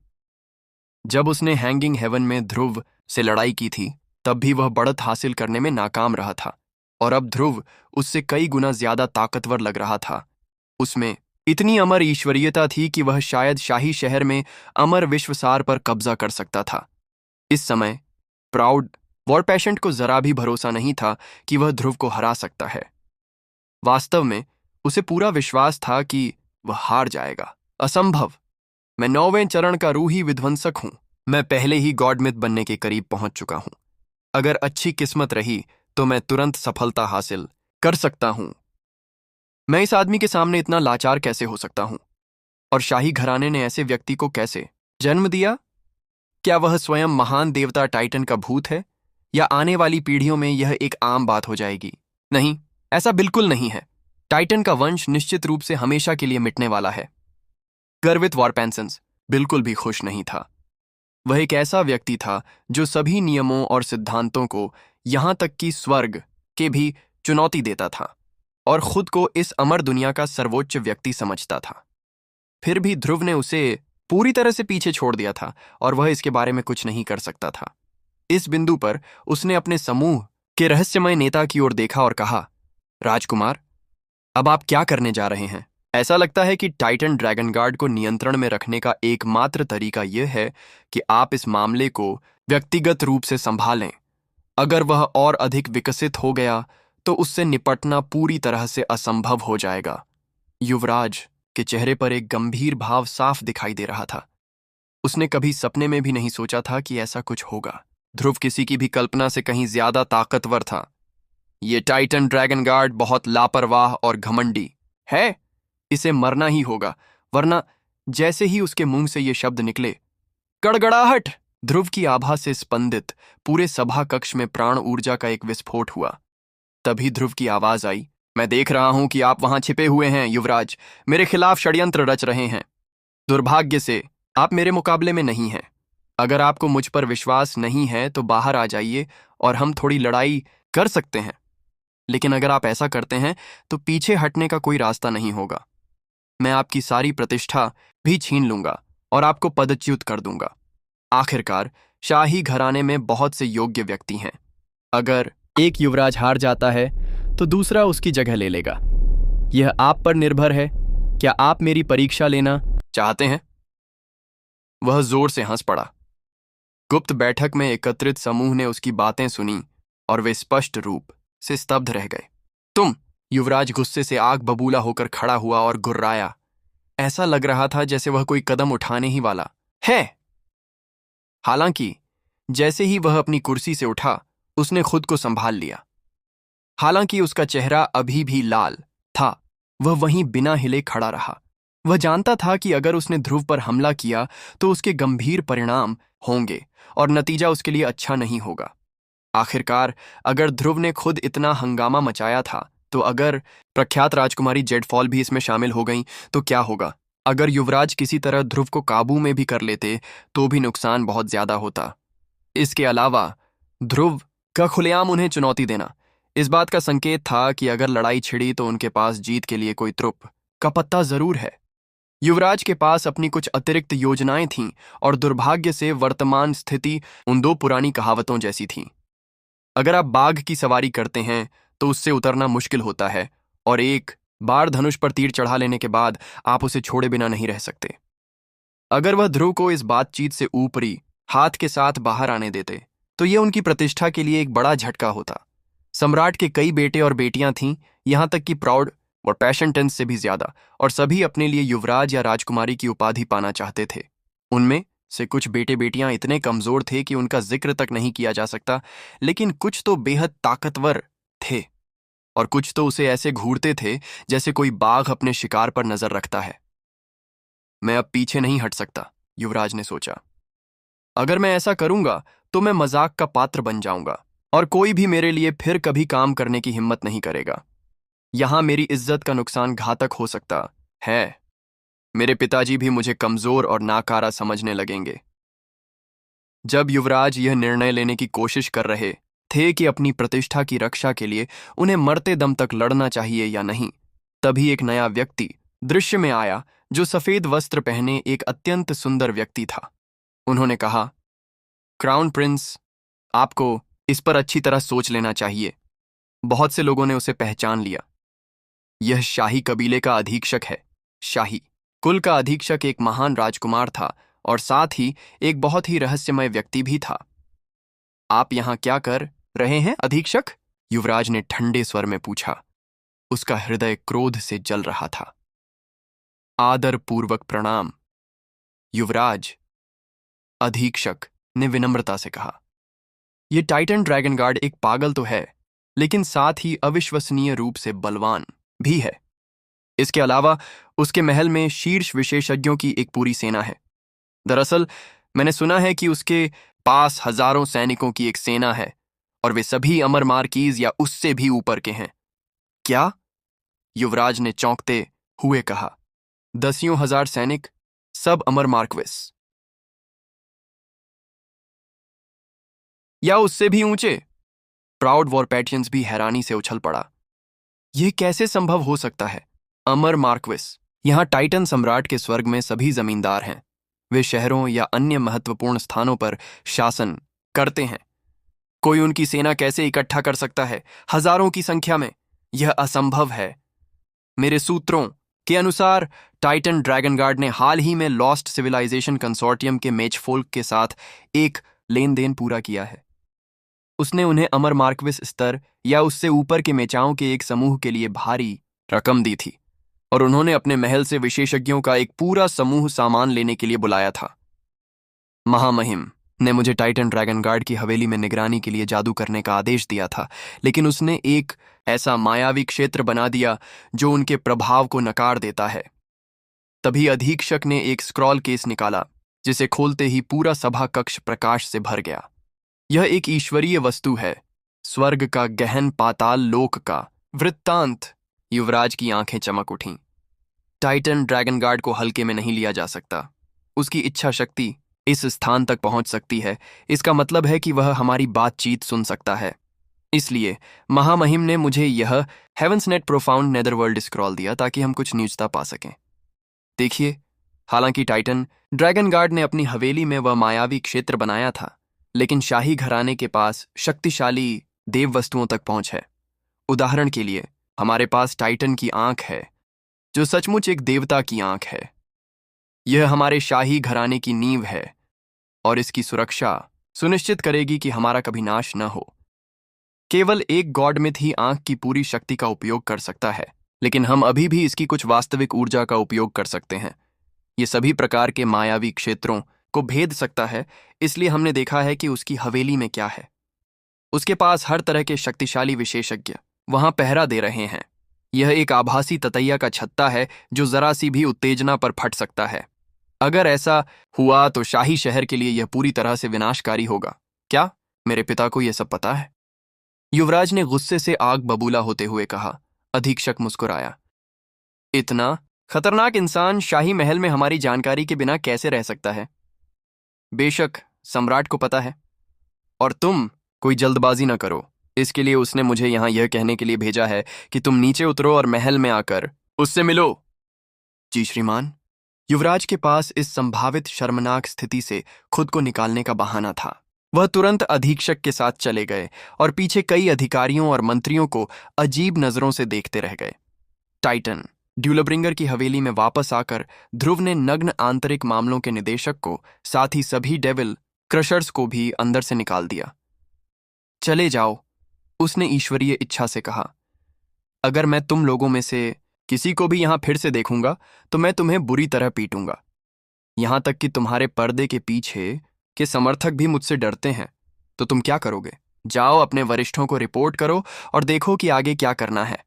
Speaker 1: जब उसने हैंगिंग हेवन में ध्रुव से लड़ाई की थी, तब भी वह बढ़त हासिल करने में नाकाम रहा था, और अब ध्रुव उससे कई गुना ज्यादा ताकतवर लग रहा था। उसमें इतनी अमर ईश्वरीयता थी कि वह शायद शाही शहर में अमर विश्वसार पर कब्जा कर सकता था। इस समय प्राउड वॉरपेशेंट को जरा भी भरोसा नहीं था कि वह ध्रुव को हरा सकता है। वास्तव में उसे पूरा विश्वास था कि वह हार जाएगा। असंभव। मैं 9वें चरण का रूही विध्वंसक हूं। मैं पहले ही गॉडमिथ बनने के करीब पहुंच चुका हूं। अगर अच्छी किस्मत रही तो मैं तुरंत सफलता हासिल कर सकता हूं। मैं इस आदमी के सामने इतना लाचार कैसे हो सकता हूं? और शाही घराने ने ऐसे व्यक्ति को कैसे जन्म दिया? क्या वह स्वयं महान देवता टाइटन का भूत है, या आने वाली पीढ़ियों में यह एक आम बात हो जाएगी? नहीं, ऐसा बिल्कुल नहीं है। टाइटन का वंश निश्चित रूप से हमेशा के लिए मिटने वाला है। गर्वित वॉरपेंसेंस, बिल्कुल भी खुश नहीं था। वह एक ऐसा व्यक्ति था जो सभी नियमों और सिद्धांतों को, यहां तक कि स्वर्ग के भी, चुनौती देता था और खुद को इस अमर दुनिया का सर्वोच्च व्यक्ति समझता था। फिर भी ध्रुव ने उसे पूरी तरह से पीछे छोड़ दिया था और वह इसके बारे में कुछ नहीं कर सकता था। इस बिंदु पर उसने अपने समूह के रहस्यमय नेता की ओर देखा और कहा, राजकुमार, अब आप क्या करने जा रहे हैं? ऐसा लगता है कि टाइटन ड्रैगन गार्ड को नियंत्रण में रखने का एकमात्र तरीका यह है कि आप इस मामले को व्यक्तिगत रूप से संभालें। अगर वह और अधिक विकसित हो गया तो उससे निपटना पूरी तरह से असंभव हो जाएगा। युवराज के चेहरे पर एक गंभीर भाव साफ दिखाई दे रहा था। उसने कभी सपने में भी नहीं सोचा था कि ऐसा कुछ होगा। ध्रुव किसी की भी कल्पना से कहीं ज्यादा ताकतवर था। ये टाइटन ड्रैगन गार्ड बहुत लापरवाह और घमंडी है। इसे मरना ही होगा, वरना। जैसे ही उसके मुंह से ये शब्द निकले, गड़गड़ाहट! ध्रुव की आभा से स्पंदित पूरे सभा कक्ष में प्राण ऊर्जा का एक विस्फोट हुआ। तभी ध्रुव की आवाज आई, मैं देख रहा हूं कि आप वहां छिपे हुए हैं, युवराज। मेरे खिलाफ षड्यंत्र रच रहे हैं। दुर्भाग्य से आप मेरे मुकाबले में नहीं हैं। अगर आपको मुझ पर विश्वास नहीं है तो बाहर आ जाइए और हम थोड़ी लड़ाई कर सकते हैं। लेकिन अगर आप ऐसा करते हैं तो पीछे हटने का कोई रास्ता नहीं होगा। मैं आपकी सारी प्रतिष्ठा भी छीन लूंगा और आपको पदच्युत कर दूंगा। आखिरकार शाही घराने में बहुत से योग्य व्यक्ति हैं। अगर एक युवराज हार जाता है तो दूसरा उसकी जगह ले लेगा। यह आप पर निर्भर है। क्या आप मेरी परीक्षा लेना चाहते हैं? वह जोर से हंस पड़ा। गुप्त बैठक में एकत्रित समूह ने उसकी बातें सुनी और वे स्पष्ट रूप से स्तब्ध रह गए। तुम! युवराज गुस्से से आग बबूला होकर खड़ा हुआ और गुर्राया। ऐसा लग रहा था जैसे वह कोई कदम उठाने ही वाला है। हालांकि जैसे ही वह अपनी कुर्सी से उठा, उसने खुद को संभाल लिया। हालांकि उसका चेहरा अभी भी लाल था, वह वहीं बिना हिले खड़ा रहा। वह जानता था कि अगर उसने ध्रुव पर हमला किया तो उसके गंभीर परिणाम होंगे और नतीजा उसके लिए अच्छा नहीं होगा। आखिरकार अगर ध्रुव ने खुद इतना हंगामा मचाया था, तो अगर प्रख्यात राजकुमारी जेडफॉल भी इसमें शामिल हो गईं तो क्या होगा? अगर युवराज किसी तरह ध्रुव को काबू में भी कर लेते तो भी नुकसान बहुत ज्यादा होता। इसके अलावा ध्रुव का खुलेआम उन्हें चुनौती देना इस बात का संकेत था कि अगर लड़ाई छिड़ी तो उनके पास जीत के लिए कोई तुरुप का पत्ता जरूर है। युवराज के पास अपनी कुछ अतिरिक्त योजनाएं थीं और दुर्भाग्य से वर्तमान स्थिति उन दो पुरानी कहावतों जैसी थी। अगर आप बाघ की सवारी करते हैं तो उससे उतरना मुश्किल होता है और एक बार धनुष पर तीर चढ़ा लेने के बाद आप उसे छोड़े बिना नहीं रह सकते। अगर वह ध्रुव को इस बातचीत से ऊपरी हाथ के साथ बाहर आने देते तो यह उनकी प्रतिष्ठा के लिए एक बड़ा झटका होता। सम्राट के कई बेटे और बेटियां थीं, यहां तक कि प्राउड और पैशन टेंस से भी ज्यादा, और सभी अपने लिए युवराज या राजकुमारी की उपाधि पाना चाहते थे। उनमें से कुछ बेटे बेटियां इतने कमजोर थे कि उनका जिक्र तक नहीं किया जा सकता, लेकिन कुछ तो बेहद ताकतवर थे और कुछ तो उसे ऐसे घूरते थे जैसे कोई बाघ अपने शिकार पर नजर रखता है। मैं अब पीछे नहीं हट सकता, युवराज ने सोचा। अगर मैं ऐसा करूंगा तो मैं मजाक का पात्र बन जाऊंगा और कोई भी मेरे लिए फिर कभी काम करने की हिम्मत नहीं करेगा। यहां मेरी इज्जत का नुकसान घातक हो सकता है। मेरे पिताजी भी मुझे कमजोर और नाकारा समझने लगेंगे। जब युवराज यह निर्णय लेने की कोशिश कर रहे थे कि अपनी प्रतिष्ठा की रक्षा के लिए उन्हें मरते दम तक लड़ना चाहिए या नहीं, तभी एक नया व्यक्ति दृश्य में आया जो सफेद वस्त्र पहने एक अत्यंत सुंदर व्यक्ति था। उन्होंने कहा, क्राउन प्रिंस, आपको इस पर अच्छी तरह सोच लेना चाहिए। बहुत से लोगों ने उसे पहचान लिया। यह शाही कबीले का अधीक्षक है। शाही कुल का अधीक्षक एक महान राजकुमार था और साथ ही एक बहुत ही रहस्यमय व्यक्ति भी था। आप यहां क्या कर रहे हैं, अधीक्षक? युवराज ने ठंडे स्वर में पूछा। उसका हृदय क्रोध से जल रहा था। आदर पूर्वक प्रणाम, युवराज, अधीक्षक ने विनम्रता से कहा। यह टाइटन ड्रैगन गार्ड एक पागल तो है, लेकिन साथ ही अविश्वसनीय रूप से बलवान भी है। इसके अलावा उसके महल में शीर्ष विशेषज्ञों की एक पूरी सेना है। दरअसल मैंने सुना है कि उसके पास हजारों सैनिकों की एक सेना है और वे सभी अमर मार्कीज या उससे भी ऊपर के हैं। क्या? युवराज ने चौंकते हुए कहा। 10,000 सैनिक, सब अमर मार्क्वेस या उससे भी ऊंचे। प्राउड वॉरपैटियंस भी हैरानी से उछल पड़ा। यह कैसे संभव हो सकता है? अमर मार्क्वेस, यहां टाइटन सम्राट के स्वर्ग में सभी जमींदार हैं। वे शहरों या अन्य महत्वपूर्ण स्थानों पर शासन करते हैं। कोई उनकी सेना कैसे इकट्ठा कर सकता है हजारों की संख्या में? यह असंभव है। मेरे सूत्रों के अनुसार टाइटन ड्रैगन गार्ड ने हाल ही में लॉस्ट सिविलाइजेशन कंसोर्टियम के मेचफोल्क के साथ एक लेन देन पूरा किया है। उसने उन्हें अमर मार्क्वेस स्तर या उससे ऊपर के मेचाओं के एक समूह के लिए भारी रकम दी थी, और उन्होंने अपने महल से विशेषज्ञों का एक पूरा समूह सामान लेने के लिए बुलाया था। महामहिम ने मुझे टाइटन ड्रैगन गार्ड की हवेली में निगरानी के लिए जादू करने का आदेश दिया था, लेकिन उसने एक ऐसा मायावी क्षेत्र बना दिया जो उनके प्रभाव को नकार देता है। तभी अधीक्षक ने एक स्क्रॉल केस निकाला, जिसे खोलते ही पूरा सभा कक्ष प्रकाश से भर गया। यह एक ईश्वरीय वस्तु है, स्वर्ग का गहन पाताल लोक का वृत्तांत। युवराज की आंखें चमक उठीं। टाइटन ड्रैगन गार्ड को हल्के में नहीं लिया जा सकता। उसकी इच्छा शक्ति इस स्थान तक पहुंच सकती है। इसका मतलब है कि वह हमारी बातचीत सुन सकता है। इसलिए महामहिम ने मुझे यह हेवंस नेट प्रोफाउंड नेदरवर्ल्ड स्क्रॉल दिया ताकि हम कुछ न्यूज़ता पा सकें। देखिए, हालांकि टाइटन ड्रैगन गार्ड ने अपनी हवेली में वह मायावी क्षेत्र बनाया था, लेकिन शाही घराने के पास शक्तिशाली देव वस्तुओं तक पहुंच है। उदाहरण के लिए, हमारे पास टाइटन की आंख है, जो सचमुच एक देवता की आंख है। यह हमारे शाही घराने की नींव है, और इसकी सुरक्षा सुनिश्चित करेगी कि हमारा कभी नाश न हो। केवल एक गॉड मिथ ही आंख की पूरी शक्ति का उपयोग कर सकता है, लेकिन हम अभी भी इसकी कुछ वास्तविक ऊर्जा का उपयोग कर सकते हैं। ये सभी प्रकार के मायावी क्षेत्रों को भेद सकता है, इसलिए हमने देखा है कि उसकी हवेली में क्या है। उसके पास हर तरह के शक्तिशाली विशेषज्ञ वहां पहरा दे रहे हैं। यह एक आभासी ततैया का छत्ता है जो जरा सी भी उत्तेजना पर फट सकता है। अगर ऐसा हुआ तो शाही शहर के लिए यह पूरी तरह से विनाशकारी होगा। क्या मेरे पिता को यह सब पता है? युवराज ने गुस्से से आग बबूला होते हुए कहा। अधीक्षक मुस्कुराया। इतना खतरनाक इंसान शाही महल में हमारी जानकारी के बिना कैसे रह सकता है? बेशक सम्राट को पता है, और तुम कोई जल्दबाजी न करो। इसके लिए उसने मुझे यहां यह कहने के लिए भेजा है कि तुम नीचे उतरो और महल में आकर उससे मिलो। जी श्रीमान। युवराज के पास इस संभावित शर्मनाक स्थिति से खुद को निकालने का बहाना था। वह तुरंत अधीक्षक के साथ चले गए और पीछे कई अधिकारियों और मंत्रियों को अजीब नजरों से देखते रह गए। टाइटन ड्यूलब्रिंगर की हवेली में वापस आकर ध्रुव ने नग्न आंतरिक मामलों के निदेशक को, साथ ही सभी डेविल क्रशर्स को भी अंदर से निकाल दिया। चले जाओ, उसने ईश्वरीय इच्छा से कहा। अगर मैं तुम लोगों में से किसी को भी यहां फिर से देखूंगा तो मैं तुम्हें बुरी तरह पीटूंगा। यहां तक कि तुम्हारे पर्दे के पीछे के समर्थक भी मुझसे डरते हैं। तो तुम क्या करोगे? जाओ, अपने वरिष्ठों को रिपोर्ट करो और देखो कि आगे क्या करना है।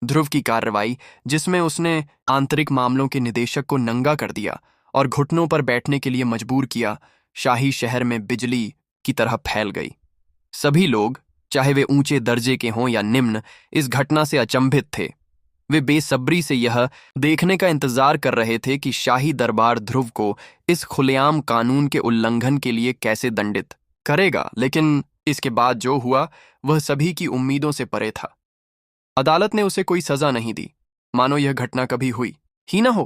Speaker 1: ध्रुव की कार्रवाई, जिसमें उसने आंतरिक मामलों के निदेशक को नंगा कर दिया और घुटनों पर बैठने के लिए मजबूर किया, शाही शहर में बिजली की तरह फैल गई। सभी लोग, चाहे वे ऊंचे दर्जे के हों या निम्न, इस घटना से अचंभित थे। वे बेसब्री से यह देखने का इंतजार कर रहे थे कि शाही दरबार ध्रुव को इस खुलेआम कानून के उल्लंघन के लिए कैसे दंडित करेगा। लेकिन इसके बाद जो हुआ वह सभी की उम्मीदों से परे था। अदालत ने उसे कोई सजा नहीं दी, मानो यह घटना कभी हुई ही न हो।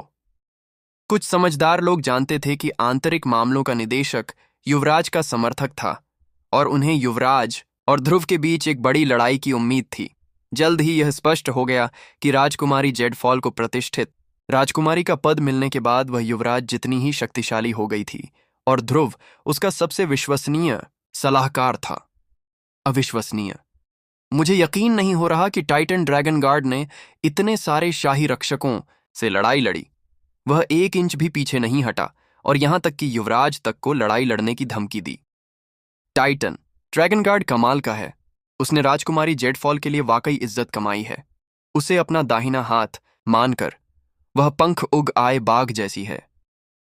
Speaker 1: कुछ समझदार लोग जानते थे कि आंतरिक मामलों का निदेशक युवराज का समर्थक था, और उन्हें युवराज और ध्रुव के बीच एक बड़ी लड़ाई की उम्मीद थी। जल्द ही यह स्पष्ट हो गया कि राजकुमारी जेडफॉल को प्रतिष्ठित राजकुमारी का पद मिलने के बाद वह युवराज जितनी ही शक्तिशाली हो गई थी, और ध्रुव उसका सबसे विश्वसनीय सलाहकार था। अविश्वसनीय। मुझे यकीन नहीं हो रहा कि टाइटन ड्रैगन गार्ड ने इतने सारे शाही रक्षकों से लड़ाई लड़ी। वह 1 इंच भी पीछे नहीं हटा, और यहां तक कि युवराज तक को लड़ाई लड़ने की धमकी दी। टाइटन ड्रैगन गार्ड कमाल का है। उसने राजकुमारी जेडफॉल के लिए वाकई इज्जत कमाई है। उसे अपना दाहिना हाथ मानकर वह पंख उग आए बाघ जैसी है।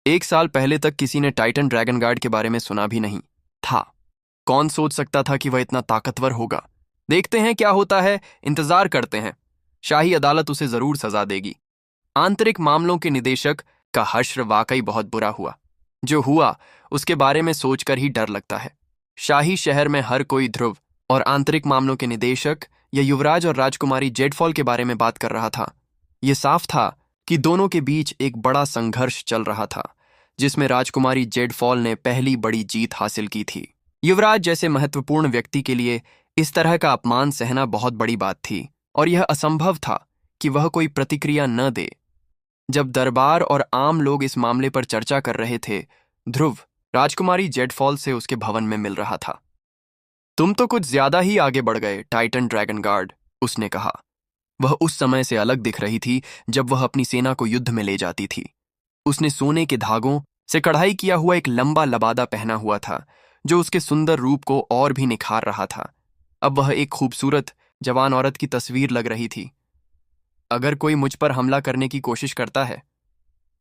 Speaker 1: 1 साल पहले तक किसी ने टाइटन ड्रैगन गार्ड के बारे में सुना भी नहीं था। कौन सोच सकता था कि वह इतना ताकतवर होगा? देखते हैं क्या होता है, इंतजार करते हैं। शाही अदालत उसे जरूर सजा देगी। आंतरिक मामलों के निदेशक का हश्र वाकई बहुत बुरा हुआ। जो हुआ उसके बारे में सोचकर ही डर लगता है। शाही शहर में हर कोई ध्रुव और आंतरिक मामलों के निदेशक या युवराज और राजकुमारी जेडफॉल के बारे में बात कर रहा था। ये साफ था कि दोनों के बीच एक बड़ा संघर्ष चल रहा था, जिसमें राजकुमारी जेडफॉल ने पहली बड़ी जीत हासिल की थी। युवराज जैसे महत्वपूर्ण व्यक्ति के लिए इस तरह का अपमान सहना बहुत बड़ी बात थी, और यह असंभव था कि वह कोई प्रतिक्रिया न दे। जब दरबार और आम लोग इस मामले पर चर्चा कर रहे थे, ध्रुव राजकुमारी जेडफॉल से उसके भवन में मिल रहा था। तुम तो कुछ ज्यादा ही आगे बढ़ गए, टाइटन ड्रैगन गार्ड, उसने कहा। वह उस समय से अलग दिख रही थी जब वह अपनी सेना को युद्ध में ले जाती थी। उसने सोने के धागों से कढ़ाई किया हुआ एक लंबा लबादा पहना हुआ था, जो उसके सुंदर रूप को और भी निखार रहा था। अब वह एक खूबसूरत जवान औरत की तस्वीर लग रही थी। अगर कोई मुझ पर हमला करने की कोशिश करता है,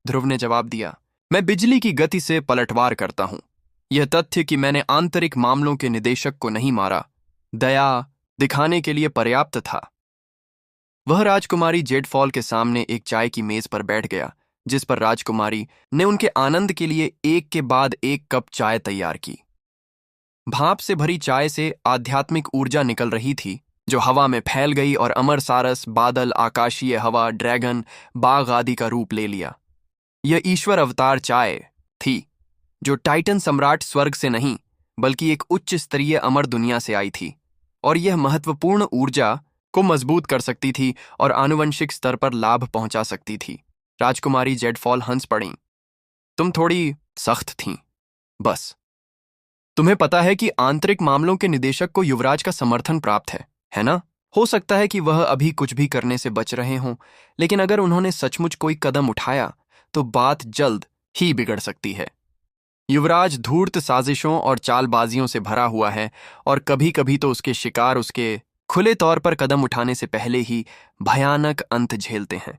Speaker 1: ध्रुव ने जवाब दिया, मैं बिजली की गति से पलटवार करता हूं। यह तथ्य कि मैंने आंतरिक मामलों के निदेशक को नहीं मारा, दया दिखाने के लिए पर्याप्त था। वह राजकुमारी जेडफॉल के सामने एक चाय की मेज पर बैठ गया, जिस पर राजकुमारी ने उनके आनंद के लिए एक के बाद एक कप चाय तैयार की। भाप से भरी चाय से आध्यात्मिक ऊर्जा निकल रही थी, जो हवा में फैल गई और अमर सारस, बादल, आकाशीय हवा, ड्रैगन, बाघ आदि का रूप ले लिया। यह ईश्वर अवतार चाय थी, जो टाइटन सम्राट स्वर्ग से नहीं बल्कि एक उच्च स्तरीय अमर दुनिया से आई थी, और यह महत्वपूर्ण ऊर्जा को मजबूत कर सकती थी और आनुवंशिक स्तर पर लाभ पहुंचा सकती थी। राजकुमारी जेडफॉल हंस पड़ी। तुम थोड़ी सख्त थीं, बस। तुम्हें पता है कि आंतरिक मामलों के निदेशक को युवराज का समर्थन प्राप्त है ना? हो सकता है कि वह अभी कुछ भी करने से बच रहे हों, लेकिन अगर उन्होंने सचमुच कोई कदम उठाया तो बात जल्द ही बिगड़ सकती है। युवराज धूर्त साजिशों और चालबाजियों से भरा हुआ है, और कभी कभी तो उसके शिकार उसके खुले तौर पर कदम उठाने से पहले ही भयानक अंत झेलते हैं।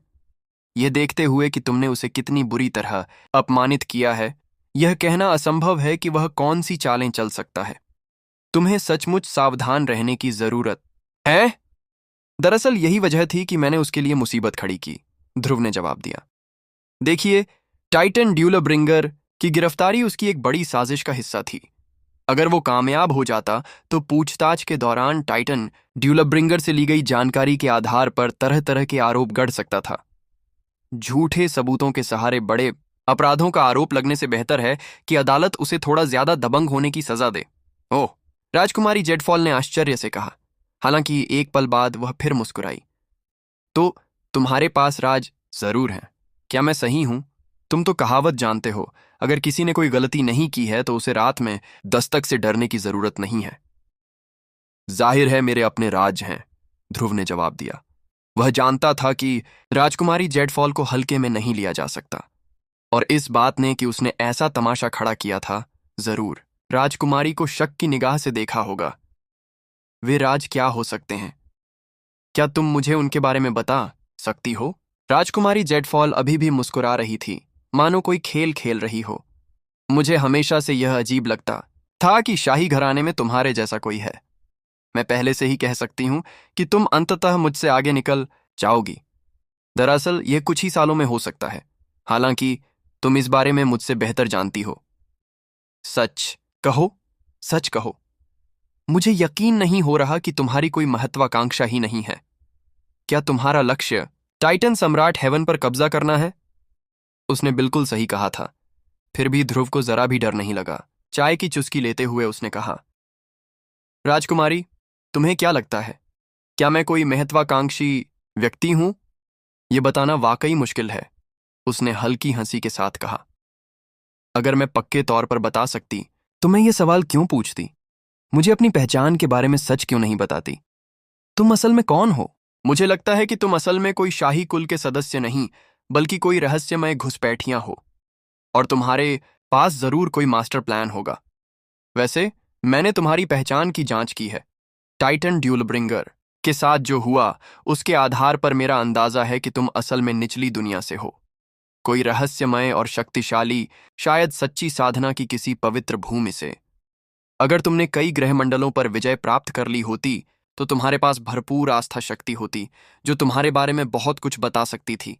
Speaker 1: यह देखते हुए कि तुमने उसे कितनी बुरी तरह अपमानित किया है, यह कहना असंभव है कि वह कौन सी चालें चल सकता है। तुम्हें सचमुच सावधान रहने की जरूरत है। दरअसल यही वजह थी कि मैंने उसके लिए मुसीबत खड़ी की, ध्रुव ने जवाब दिया। देखिए, टाइटन ड्यूलब्रिंगर की गिरफ्तारी उसकी एक बड़ी साजिश का हिस्सा थी। अगर वो कामयाब हो जाता तो पूछताछ के दौरान टाइटन ड्यूलब्रिंगर से ली गई जानकारी के आधार पर तरह तरह के आरोप गढ़ सकता था। झूठे सबूतों के सहारे बड़े अपराधों का आरोप लगने से बेहतर है कि अदालत उसे थोड़ा ज्यादा दबंग होने की सजा दे। ओह, राजकुमारी जेडफॉल ने आश्चर्य से कहा। हालांकि एक पल बाद वह फिर मुस्कुराई। तो तुम्हारे पास राज जरूर है, क्या मैं सही हूं? तुम तो कहावत जानते हो, अगर किसी ने कोई गलती नहीं की है तो उसे रात में दस्तक से डरने की जरूरत नहीं है। जाहिर है मेरे अपने राज हैं, ध्रुव ने जवाब दिया। वह जानता था कि राजकुमारी जेडफॉल को हल्के में नहीं लिया जा सकता, और इस बात ने कि उसने ऐसा तमाशा खड़ा किया था, जरूर राजकुमारी को शक की निगाह से देखा होगा। वे राज क्या हो सकते हैं? क्या तुम मुझे उनके बारे में बता सकती हो? राजकुमारी जेडफॉल अभी भी मुस्कुरा रही थी, मानो कोई खेल खेल रही हो। मुझे हमेशा से यह अजीब लगता था कि शाही घराने में तुम्हारे जैसा कोई है। मैं पहले से ही कह सकती हूं कि तुम अंततः मुझसे आगे निकल जाओगी। दरअसल यह कुछ ही सालों में हो सकता है, हालांकि तुम इस बारे में मुझसे बेहतर जानती हो। सच कहो, सच कहो। मुझे यकीन नहीं हो रहा कि तुम्हारी कोई महत्वाकांक्षा ही नहीं है। क्या तुम्हारा लक्ष्य टाइटन सम्राट हेवन पर कब्जा करना है? उसने बिल्कुल सही कहा था। फिर भी ध्रुव को जरा भी डर नहीं लगा। चाय की चुस्की लेते हुए उसने कहा, राजकुमारी, तुम्हें क्या लगता है, क्या मैं कोई महत्वाकांक्षी व्यक्ति हूं? यह बताना वाकई मुश्किल है, उसने हल्की हंसी के साथ कहा। अगर मैं पक्के तौर पर बता सकती तो मैं ये सवाल क्यों पूछती? मुझे अपनी पहचान के बारे में सच क्यों नहीं बताती? तुम असल में कौन हो? मुझे लगता है कि तुम असल में कोई शाही कुल के सदस्य नहीं, बल्कि कोई रहस्यमय घुसपैठियां हो, और तुम्हारे पास जरूर कोई मास्टर प्लान होगा। वैसे मैंने तुम्हारी पहचान की जांच की है। टाइटन ड्यूलब्रिंगर के साथ जो हुआ उसके आधार पर मेरा अंदाजा है कि तुम असल में निचली दुनिया से हो, कोई रहस्यमय और शक्तिशाली, शायद सच्ची साधना की किसी पवित्र भूमि से। अगर तुमने कई ग्रहमंडलों पर विजय प्राप्त कर ली होती तो तुम्हारे पास भरपूर आस्था शक्ति होती, जो तुम्हारे बारे में बहुत कुछ बता सकती थी।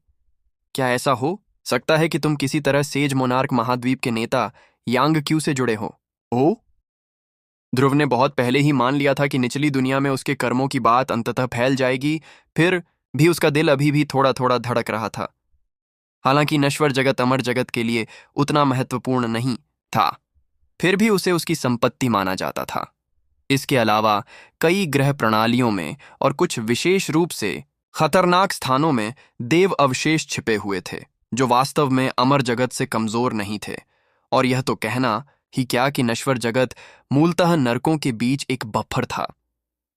Speaker 1: क्या ऐसा हो सकता है कि तुम किसी तरह सेज मोनार्क महाद्वीप के नेता यांग क्यू से जुड़े हो। ओ, ध्रुव ने बहुत पहले ही मान लिया था कि निचली दुनिया में उसके कर्मों की बात अंततः फैल जाएगी, फिर भी उसका दिल अभी भी थोड़ा थोड़ा धड़क रहा था। हालांकि नश्वर जगत अमर जगत के लिए उतना महत्वपूर्ण नहीं था, फिर भी उसे उसकी संपत्ति माना जाता था। इसके अलावा कई ग्रह प्रणालियों में और कुछ विशेष रूप से खतरनाक स्थानों में देव अवशेष छिपे हुए थे, जो वास्तव में अमर जगत से कमजोर नहीं थे। और यह तो कहना ही क्या कि नश्वर जगत मूलतः नरकों के बीच एक बफर था।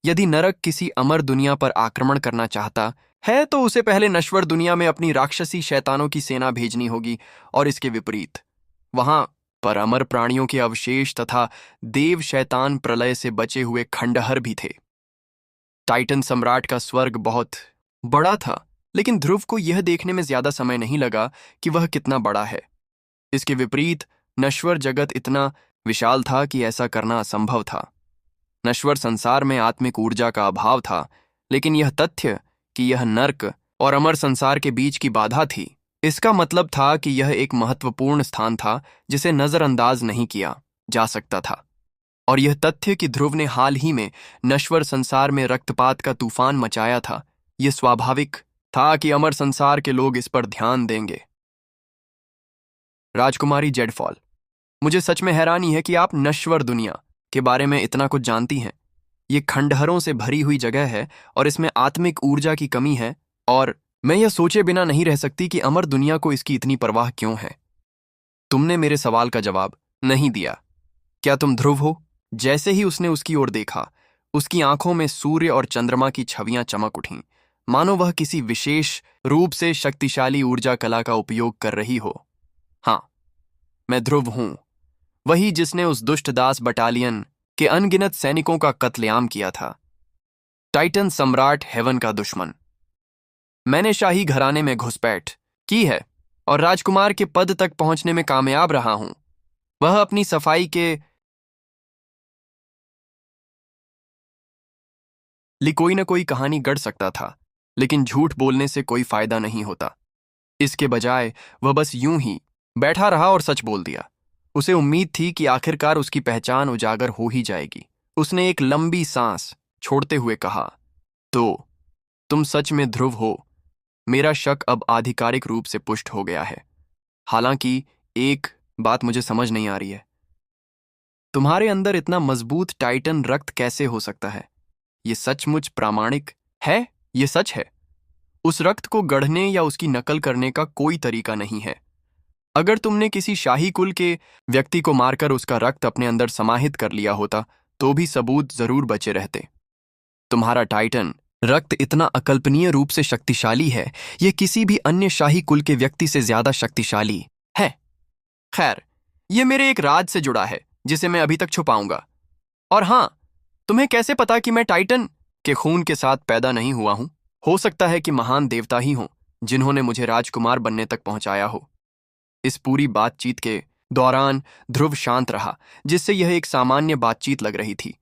Speaker 1: यदि नरक किसी अमर दुनिया पर आक्रमण करना चाहता है तो उसे पहले नश्वर दुनिया में अपनी राक्षसी शैतानों की सेना भेजनी होगी, और इसके विपरीत वहां पर अमर प्राणियों के अवशेष तथा देव शैतान प्रलय से बचे हुए खंडहर भी थे। टाइटन सम्राट का स्वर्ग बहुत बड़ा था, लेकिन ध्रुव को यह देखने में ज्यादा समय नहीं लगा कि वह कितना बड़ा है। इसके विपरीत नश्वर जगत इतना विशाल था कि ऐसा करना असंभव था। नश्वर संसार में आत्मिक ऊर्जा का अभाव था, लेकिन यह तथ्य कि यह नर्क और अमर संसार के बीच की बाधा थी, इसका मतलब था कि यह एक महत्वपूर्ण स्थान था जिसे नजरअंदाज नहीं किया जा सकता था। और यह तथ्य कि ध्रुव ने हाल ही में नश्वर संसार में रक्तपात का तूफान मचाया था, यह स्वाभाविक था कि अमर संसार के लोग इस पर ध्यान देंगे। राजकुमारी जेडफॉल, मुझे सच में हैरानी है कि आप नश्वर दुनिया के बारे में इतना कुछ जानती हैं। ये खंडहरों से भरी हुई जगह है और इसमें आत्मिक ऊर्जा की कमी है, और मैं यह सोचे बिना नहीं रह सकती कि अमर दुनिया को इसकी इतनी परवाह क्यों है। तुमने मेरे सवाल का जवाब नहीं दिया। क्या तुम ध्रुव हो? जैसे ही उसने उसकी ओर देखा, उसकी आंखों में सूर्य और चंद्रमा की छवियां चमक उठीं, मानो वह किसी विशेष रूप से शक्तिशाली ऊर्जा कला का उपयोग कर रही हो। हाँ, मैं ध्रुव हूं, वही जिसने उस दुष्ट दास बटालियन के अनगिनत सैनिकों का कत्लेआम किया था। टाइटन सम्राट हेवन का दुश्मन। मैंने शाही घराने में घुसपैठ की है और राजकुमार के पद तक पहुंचने में कामयाब रहा हूं। वह अपनी सफाई के लिए कोई न कोई कहानी गढ़ सकता था, लेकिन झूठ बोलने से कोई फायदा नहीं होता। इसके बजाय वह बस यूं ही बैठा रहा और सच बोल दिया। उसे उम्मीद थी कि आखिरकार उसकी पहचान उजागर हो ही जाएगी। उसने एक लंबी सांस छोड़ते हुए कहा, तो तुम सच में ध्रुव हो? मेरा शक अब आधिकारिक रूप से पुष्ट हो गया है। हालांकि एक बात मुझे समझ नहीं आ रही है, तुम्हारे अंदर इतना मजबूत टाइटन रक्त कैसे हो सकता है? ये सचमुच प्रामाणिक है? ये सच है? उस रक्त को गढ़ने या उसकी नकल करने का कोई तरीका नहीं है। अगर तुमने किसी शाही कुल के व्यक्ति को मारकर उसका रक्त अपने अंदर समाहित कर लिया होता तो भी सबूत जरूर बचे रहते। तुम्हारा टाइटन रक्त इतना अकल्पनीय रूप से शक्तिशाली है, यह किसी भी अन्य शाही कुल के व्यक्ति से ज्यादा शक्तिशाली है। खैर, यह मेरे एक राज से जुड़ा है जिसे मैं अभी तक छुपाऊंगा। और हां, तुम्हें कैसे पता कि मैं टाइटन के खून के साथ पैदा नहीं हुआ हूं? हो सकता है कि महान देवता ही हों जिन्होंने मुझे राजकुमार बनने तक पहुंचाया हो। इस पूरी बातचीत के दौरान ध्रुव शांत रहा, जिससे यह एक सामान्य बातचीत लग रही थी।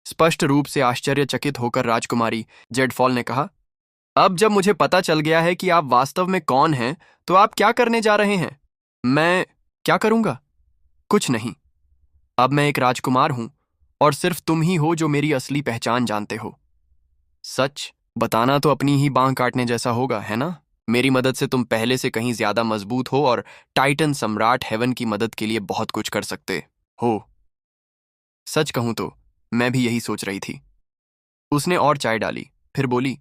Speaker 1: स्पष्ट रूप से आश्चर्यचकित होकर राजकुमारी जेडफॉल ने कहा, अब जब मुझे पता चल गया है कि आप वास्तव में कौन हैं, तो आप क्या करने जा रहे हैं? मैं क्या करूंगा? कुछ नहीं। अब मैं एक राजकुमार हूं और सिर्फ तुम ही हो जो मेरी असली पहचान जानते हो। सच बताना तो अपनी ही बांह काटने जैसा होगा, है ना? मेरी मदद से तुम पहले से कहीं ज्यादा मजबूत हो और टाइटन सम्राट हेवन की मदद के लिए बहुत कुछ कर सकते हो। सच कहूं तो मैं भी यही सोच रही थी। उसने और चाय डाली, फिर बोली,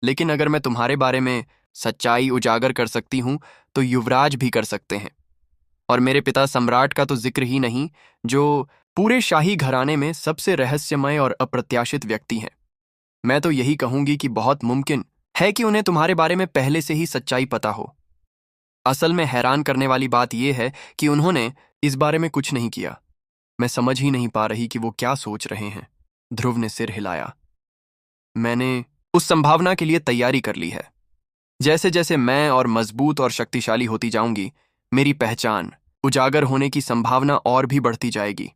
Speaker 1: लेकिन अगर मैं तुम्हारे बारे में सच्चाई उजागर कर सकती हूं तो युवराज भी कर सकते हैं। और मेरे पिता सम्राट का तो जिक्र ही नहीं, जो पूरे शाही घराने में सबसे रहस्यमय और अप्रत्याशित व्यक्ति हैं। मैं तो यही कहूंगी कि बहुत मुमकिन है कि उन्हें तुम्हारे बारे में पहले से ही सच्चाई पता हो। असल में हैरान करने वाली बात यह है कि उन्होंने इस बारे में कुछ नहीं किया। मैं समझ ही नहीं पा रही कि वो क्या सोच रहे हैं। ध्रुव ने सिर हिलाया। मैंने उस संभावना के लिए तैयारी कर ली है। जैसे जैसे मैं और मजबूत और शक्तिशाली होती जाऊंगी, मेरी पहचान उजागर होने की संभावना और भी बढ़ती जाएगी।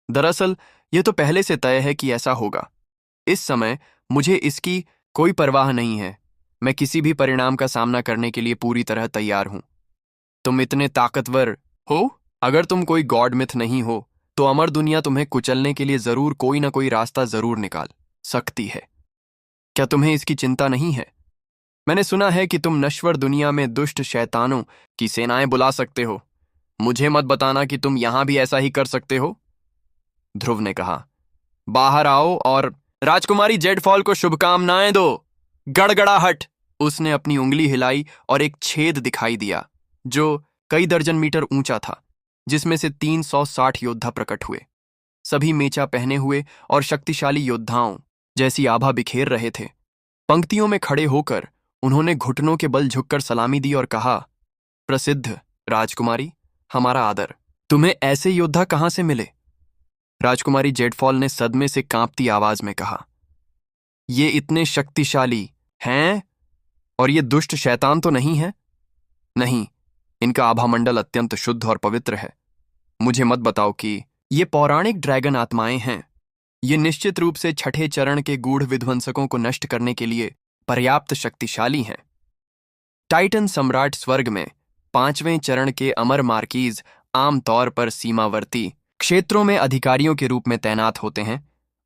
Speaker 1: दरअसल यह तो पहले से तय है कि ऐसा होगा। इस समय मुझे इसकी कोई परवाह नहीं है। मैं किसी भी परिणाम का सामना करने के लिए पूरी तरह तैयार हूं। तुम इतने ताकतवर हो? अगर तुम कोई गॉड मिथ नहीं हो तो अमर दुनिया तुम्हें कुचलने के लिए जरूर कोई ना कोई रास्ता जरूर निकाल सकती है। क्या तुम्हें इसकी चिंता नहीं है? मैंने सुना है कि तुम नश्वर दुनिया में दुष्ट शैतानों की सेनाएं बुला सकते हो। मुझे मत बताना कि तुम यहां भी ऐसा ही कर सकते हो। ध्रुव ने कहा, बाहर आओ और राजकुमारी जेडफॉल को शुभकामनाएं दो। गड़गड़ाहट। उसने अपनी उंगली हिलाई और एक छेद दिखाई दिया जो कई दर्जन मीटर ऊंचा था, जिसमें से 360 योद्धा प्रकट हुए। सभी मेचा पहने हुए और शक्तिशाली योद्धाओं जैसी आभा बिखेर रहे थे। पंक्तियों में खड़े होकर उन्होंने घुटनों के बल झुककर सलामी दी और कहा, प्रसिद्ध राजकुमारी, हमारा आदर। तुम्हें ऐसे योद्धा कहां से मिले? राजकुमारी जेडफॉल ने सदमे से कांपती आवाज में कहा, ये इतने शक्तिशाली हैं और ये दुष्ट शैतान तो नहीं है? नहीं, इनका आभामंडल अत्यंत शुद्ध और पवित्र है। मुझे मत बताओ कि ये पौराणिक ड्रैगन आत्माएं हैं। ये निश्चित रूप से छठे चरण के गूढ़ विध्वंसकों को नष्ट करने के लिए पर्याप्त शक्तिशाली हैं। टाइटन सम्राट स्वर्ग में 5वें चरण के अमर मार्कीज आमतौर पर सीमावर्ती क्षेत्रों में अधिकारियों के रूप में तैनात होते हैं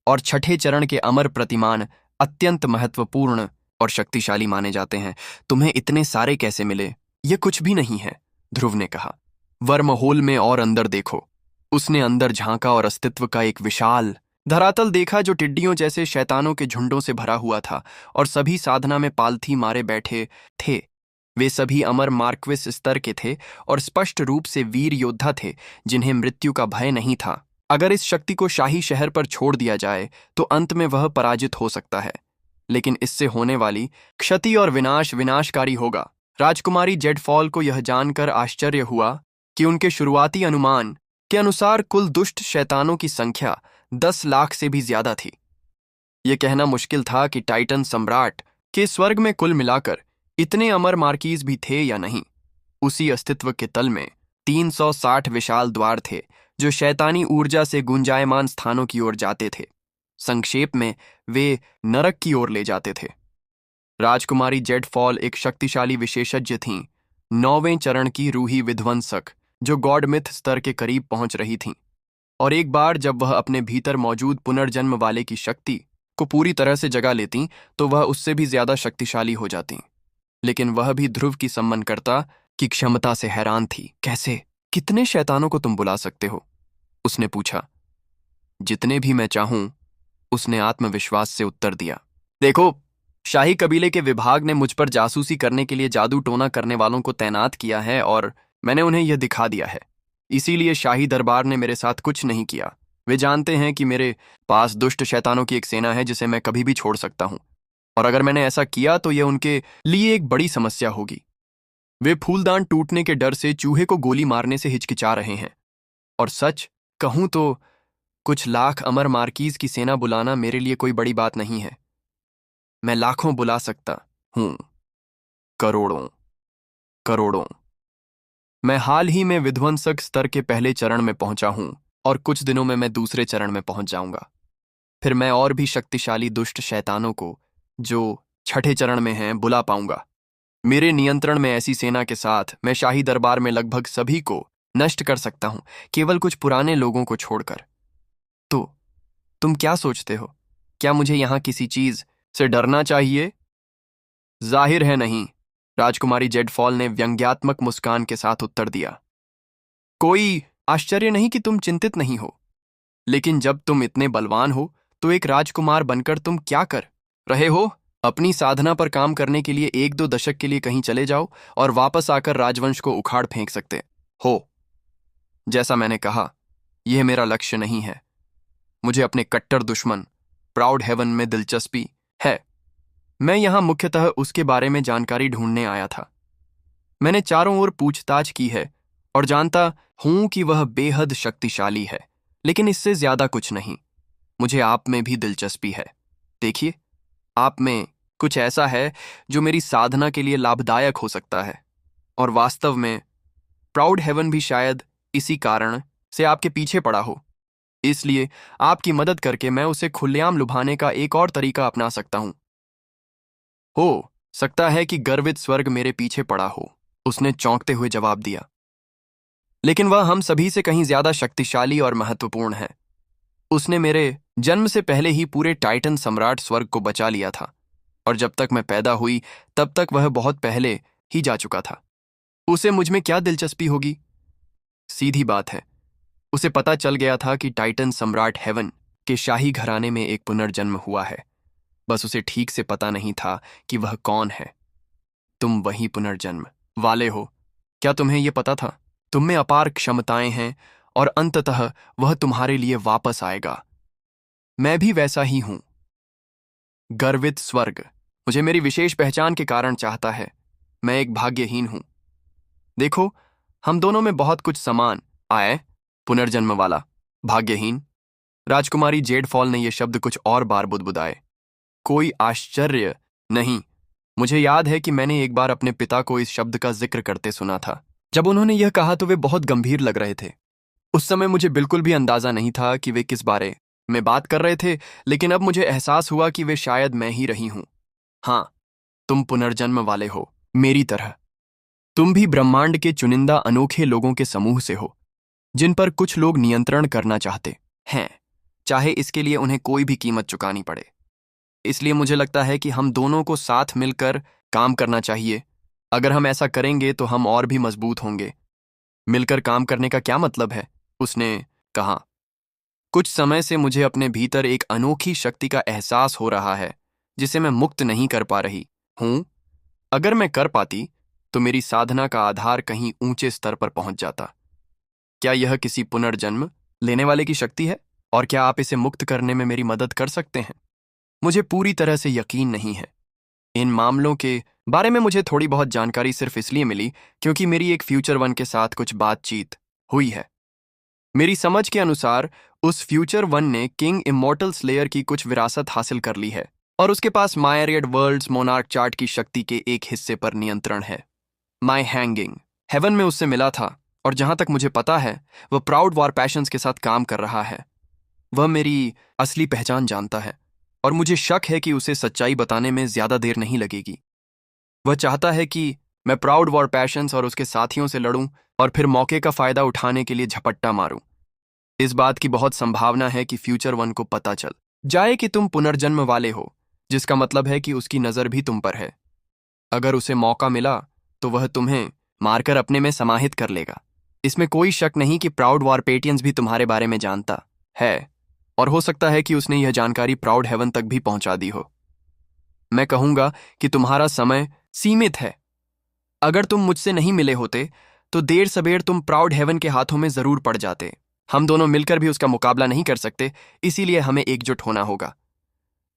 Speaker 1: और छठे चरण के अमर प्रतिमान अत्यंत महत्वपूर्ण और शक्तिशाली माने जाते हैं। तुम्हें इतने सारे कैसे मिले? ये कुछ भी नहीं है, ध्रुव ने कहा। वर्महोल में और अंदर देखो। उसने अंदर झांका और अस्तित्व का एक विशाल धरातल देखा जो टिड्डियों जैसे शैतानों के झुंडों से भरा हुआ था और सभी साधना में पालथी मारे बैठे थे। वे सभी अमर मार्क्विस स्तर के थे और स्पष्ट रूप से वीर योद्धा थे जिन्हें मृत्यु का भय नहीं था। अगर इस शक्ति को शाही शहर पर छोड़ दिया जाए तो अंत में वह पराजित हो सकता है, लेकिन इससे होने वाली क्षति और विनाश विनाशकारी होगा। राजकुमारी जेडफॉल को यह जानकर आश्चर्य हुआ कि उनके शुरुआती अनुमान के अनुसार कुल दुष्ट शैतानों की संख्या 10 लाख से भी ज्यादा थी। यह कहना मुश्किल था कि टाइटन सम्राट के स्वर्ग में कुल मिलाकर इतने अमर मार्कीज भी थे या नहीं। उसी अस्तित्व के तल में 360 विशाल द्वार थे जो शैतानी ऊर्जा से गुंजायमान स्थानों की ओर जाते थे। संक्षेप में वे नरक की ओर ले जाते थे। राजकुमारी जेडफॉल एक शक्तिशाली विशेषज्ञ थीं, 9वें चरण की रूही विध्वंसक जो गॉड मिथ स्तर के करीब पहुंच रही थीं। और एक बार जब वह अपने भीतर मौजूद पुनर्जन्म वाले की शक्ति को पूरी तरह से जगा लेती तो वह उससे भी ज्यादा शक्तिशाली हो जाती। लेकिन वह भी ध्रुव की सम्मानकर्ता की क्षमता से हैरान थी। कैसे? कितने शैतानों को तुम बुला सकते हो? उसने पूछा। जितने भी मैं चाहूं, उसने आत्मविश्वास से उत्तर दिया। देखो, शाही कबीले के विभाग ने मुझ पर जासूसी करने के लिए जादू टोना करने वालों को तैनात किया है और मैंने उन्हें यह दिखा दिया है। इसीलिए शाही दरबार ने मेरे साथ कुछ नहीं किया। वे जानते हैं कि मेरे पास दुष्ट शैतानों की एक सेना है जिसे मैं कभी भी छोड़ सकता हूं, और अगर मैंने ऐसा किया तो यह उनके लिए एक बड़ी समस्या होगी। वे फूलदान टूटने के डर से चूहे को गोली मारने से हिचकिचा रहे हैं। और सच कहूं तो कुछ लाख अमर मार्कीज की सेना बुलाना मेरे लिए कोई बड़ी बात नहीं है। मैं लाखों बुला सकता हूं, करोड़ों करोड़ों। मैं हाल ही में विध्वंसक स्तर के पहले चरण में पहुंचा हूं और कुछ दिनों में मैं दूसरे चरण में पहुंच जाऊंगा। फिर मैं और भी शक्तिशाली दुष्ट शैतानों को जो छठे चरण में हैं बुला पाऊंगा। मेरे नियंत्रण में ऐसी सेना के साथ मैं शाही दरबार में लगभग सभी को नष्ट कर सकता हूं, केवल कुछ पुराने लोगों को छोड़कर। तो तुम क्या सोचते हो? क्या मुझे यहां किसी चीज से डरना चाहिए? जाहिर है नहीं, राजकुमारी जेडफॉल ने व्यंग्यात्मक मुस्कान के साथ उत्तर दिया। कोई आश्चर्य नहीं कि तुम चिंतित नहीं हो, लेकिन जब तुम इतने बलवान हो तो एक राजकुमार बनकर तुम क्या कर रहे हो? अपनी साधना पर काम करने के लिए 1-2 दशक के लिए कहीं चले जाओ और वापस आकर राजवंश को उखाड़ फेंक सकते हो। जैसा मैंने कहा, यह मेरा लक्ष्य नहीं है। मुझे अपने कट्टर दुश्मन प्राउड हेवन में दिलचस्पी है। मैं यहां मुख्यतः उसके बारे में जानकारी ढूंढने आया था। मैंने चारों ओर पूछताछ की है और जानता हूं कि वह बेहद शक्तिशाली है, लेकिन इससे ज्यादा कुछ नहीं। मुझे आप में भी दिलचस्पी है। देखिए, आप में कुछ ऐसा है जो मेरी साधना के लिए लाभदायक हो सकता है, और वास्तव में प्राउड हेवन भी शायद इसी कारण से आपके पीछे पड़ा हो। इसलिए आपकी मदद करके मैं उसे खुलेआम लुभाने का एक और तरीका अपना सकता हूं। हो सकता है कि गर्वित स्वर्ग मेरे पीछे पड़ा हो, उसने चौंकते हुए जवाब दिया। लेकिन वह हम सभी से कहीं ज्यादा शक्तिशाली और महत्वपूर्ण है। उसने मेरे जन्म से पहले ही पूरे टाइटन सम्राट स्वर्ग को बचा लिया था, और जब तक मैं पैदा हुई तब तक वह बहुत पहले ही जा चुका था। उसे मुझ में क्या दिलचस्पी होगी? सीधी बात है, उसे पता चल गया था कि टाइटन सम्राट हेवन के शाही घराने में एक पुनर्जन्म हुआ है। बस उसे ठीक से पता नहीं था कि वह कौन है। तुम वही पुनर्जन्म वाले हो। क्या तुम्हें यह पता था? तुम में अपार क्षमताएं हैं और अंततः वह तुम्हारे लिए वापस आएगा। मैं भी वैसा ही हूं। गर्वित स्वर्ग मुझे मेरी विशेष पहचान के कारण चाहता है। मैं एक भाग्यहीन हूं। देखो, हम दोनों में बहुत कुछ समान आए। पुनर्जन्म वाला, भाग्यहीन। राजकुमारी जेडफॉल ने यह शब्द कुछ और बार बुदबुदाए। कोई आश्चर्य नहीं। मुझे याद है कि मैंने एक बार अपने पिता को इस शब्द का जिक्र करते सुना था। जब उन्होंने यह कहा तो वे बहुत गंभीर लग रहे थे। उस समय मुझे बिल्कुल भी अंदाजा नहीं था कि वे किस बारे में बात कर रहे थे, लेकिन अब मुझे एहसास हुआ कि वे शायद मैं ही रही हूं। हाँ, तुम पुनर्जन्म वाले हो, मेरी तरह। तुम भी ब्रह्मांड के चुनिंदा अनोखे लोगों के समूह से हो, जिन पर कुछ लोग नियंत्रण करना चाहते हैं, चाहे इसके लिए उन्हें कोई भी कीमत चुकानी पड़े। इसलिए मुझे लगता है कि हम दोनों को साथ मिलकर काम करना चाहिए। अगर हम ऐसा करेंगे तो हम और भी मजबूत होंगे। मिलकर काम करने का क्या मतलब है? उसने कहा। कुछ समय से मुझे अपने भीतर एक अनोखी शक्ति का एहसास हो रहा है, जिसे मैं मुक्त नहीं कर पा रही हूं। अगर मैं कर पाती तो मेरी साधना का आधार कहीं ऊंचे स्तर पर पहुंच जाता। क्या यह किसी पुनर्जन्म लेने वाले की शक्ति है? और क्या आप इसे मुक्त करने में मेरी मदद कर सकते हैं? मुझे पूरी तरह से यकीन नहीं है। इन मामलों के बारे में मुझे थोड़ी बहुत जानकारी सिर्फ इसलिए मिली क्योंकि मेरी एक फ्यूचर वन के साथ कुछ बातचीत हुई है। मेरी समझ के अनुसार उस फ्यूचर वन ने किंग इमॉर्टल स्लेयर की कुछ विरासत हासिल कर ली है, और उसके पास मायरियड वर्ल्ड्स मोनार्क चार्ट की शक्ति के एक हिस्से पर नियंत्रण है। माय हैंगिंग हेवन में उससे मिला था, और जहां तक मुझे पता है वह प्राउड वॉर पैशंस के साथ काम कर रहा है। वह मेरी असली पहचान जानता है, और मुझे शक है कि उसे सच्चाई बताने में ज्यादा देर नहीं लगेगी। वह चाहता है कि मैं प्राउड वॉर पैशंस और उसके साथियों से लड़ूं और फिर मौके का फायदा उठाने के लिए झपट्टा मारूं। इस बात की बहुत संभावना है कि फ्यूचर वन को पता चल जाए कि तुम पुनर्जन्म वाले हो, जिसका मतलब है कि उसकी नजर भी तुम पर है। अगर उसे मौका मिला तो वह तुम्हें मारकर अपने में समाहित कर लेगा। इसमें कोई शक नहीं कि प्राउड वॉर पेटियंस भी तुम्हारे बारे में जानता है, और हो सकता है कि उसने यह जानकारी प्राउड हेवन तक भी पहुंचा दी हो। मैं कहूंगा कि तुम्हारा समय सीमित है। अगर तुम मुझसे नहीं मिले होते तो देर सबेर तुम प्राउड हेवन के हाथों में जरूर पड़ जाते। हम दोनों मिलकर भी उसका मुकाबला नहीं कर सकते, इसीलिए हमें एकजुट होना होगा।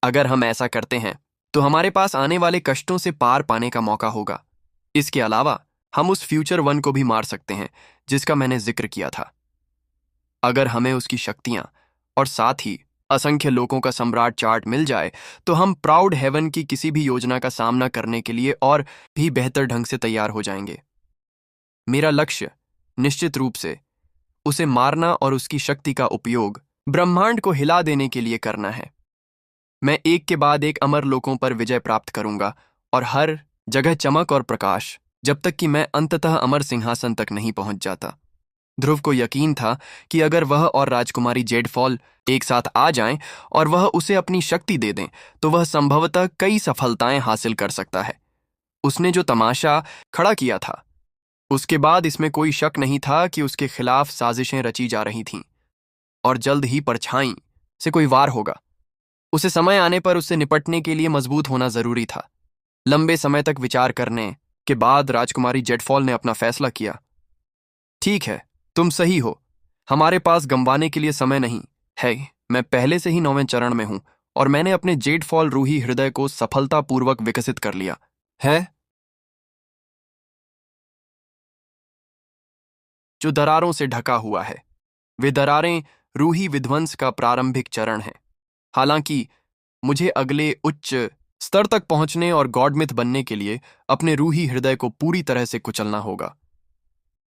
Speaker 1: अगर हम ऐसा करते हैं तो हमारे पास आने वाले कष्टों से पार पाने का मौका होगा। इसके अलावा हम उस फ्यूचर वन को भी मार सकते हैं जिसका मैंने जिक्र किया था। अगर हमें उसकी शक्तियां और साथ ही असंख्य लोगों का सम्राट चार्ट मिल जाए तो हम प्राउड हेवन की किसी भी योजना का सामना करने के लिए और भी बेहतर ढंग से तैयार हो जाएंगे। मेरा लक्ष्य निश्चित रूप से उसे मारना और उसकी शक्ति का उपयोग ब्रह्मांड को हिला देने के लिए करना है। मैं एक के बाद एक अमर लोकों पर विजय प्राप्त करूंगा और हर जगह चमक और प्रकाश, जब तक कि मैं अंततः अमर सिंहासन तक नहीं पहुंच जाता। ध्रुव को यकीन था कि अगर वह और राजकुमारी जेडफॉल एक साथ आ जाएं और वह उसे अपनी शक्ति दे दें तो वह संभवतः कई सफलताएं हासिल कर सकता है। उसने जो तमाशा खड़ा किया था, उसके बाद इसमें कोई शक नहीं था कि उसके खिलाफ साजिशें रची जा रही थीं, और जल्द ही परछाई से कोई वार होगा। उसे समय आने पर उससे निपटने के लिए मजबूत होना जरूरी था। लंबे समय तक विचार करने के बाद राजकुमारी जेडफॉल ने अपना फैसला किया। ठीक है, तुम सही हो। हमारे पास गंवाने के लिए समय नहीं है। मैं पहले से ही 9वें चरण में हूं और मैंने अपने जेडफॉल रूही हृदय को सफलतापूर्वक विकसित कर लिया है, जो दरारों से ढका हुआ है। वे दरारें रूही विध्वंस का प्रारंभिक चरण है। हालांकि मुझे अगले उच्च स्तर तक पहुंचने और गॉडमिथ बनने के लिए अपने रूही हृदय को पूरी तरह से कुचलना होगा।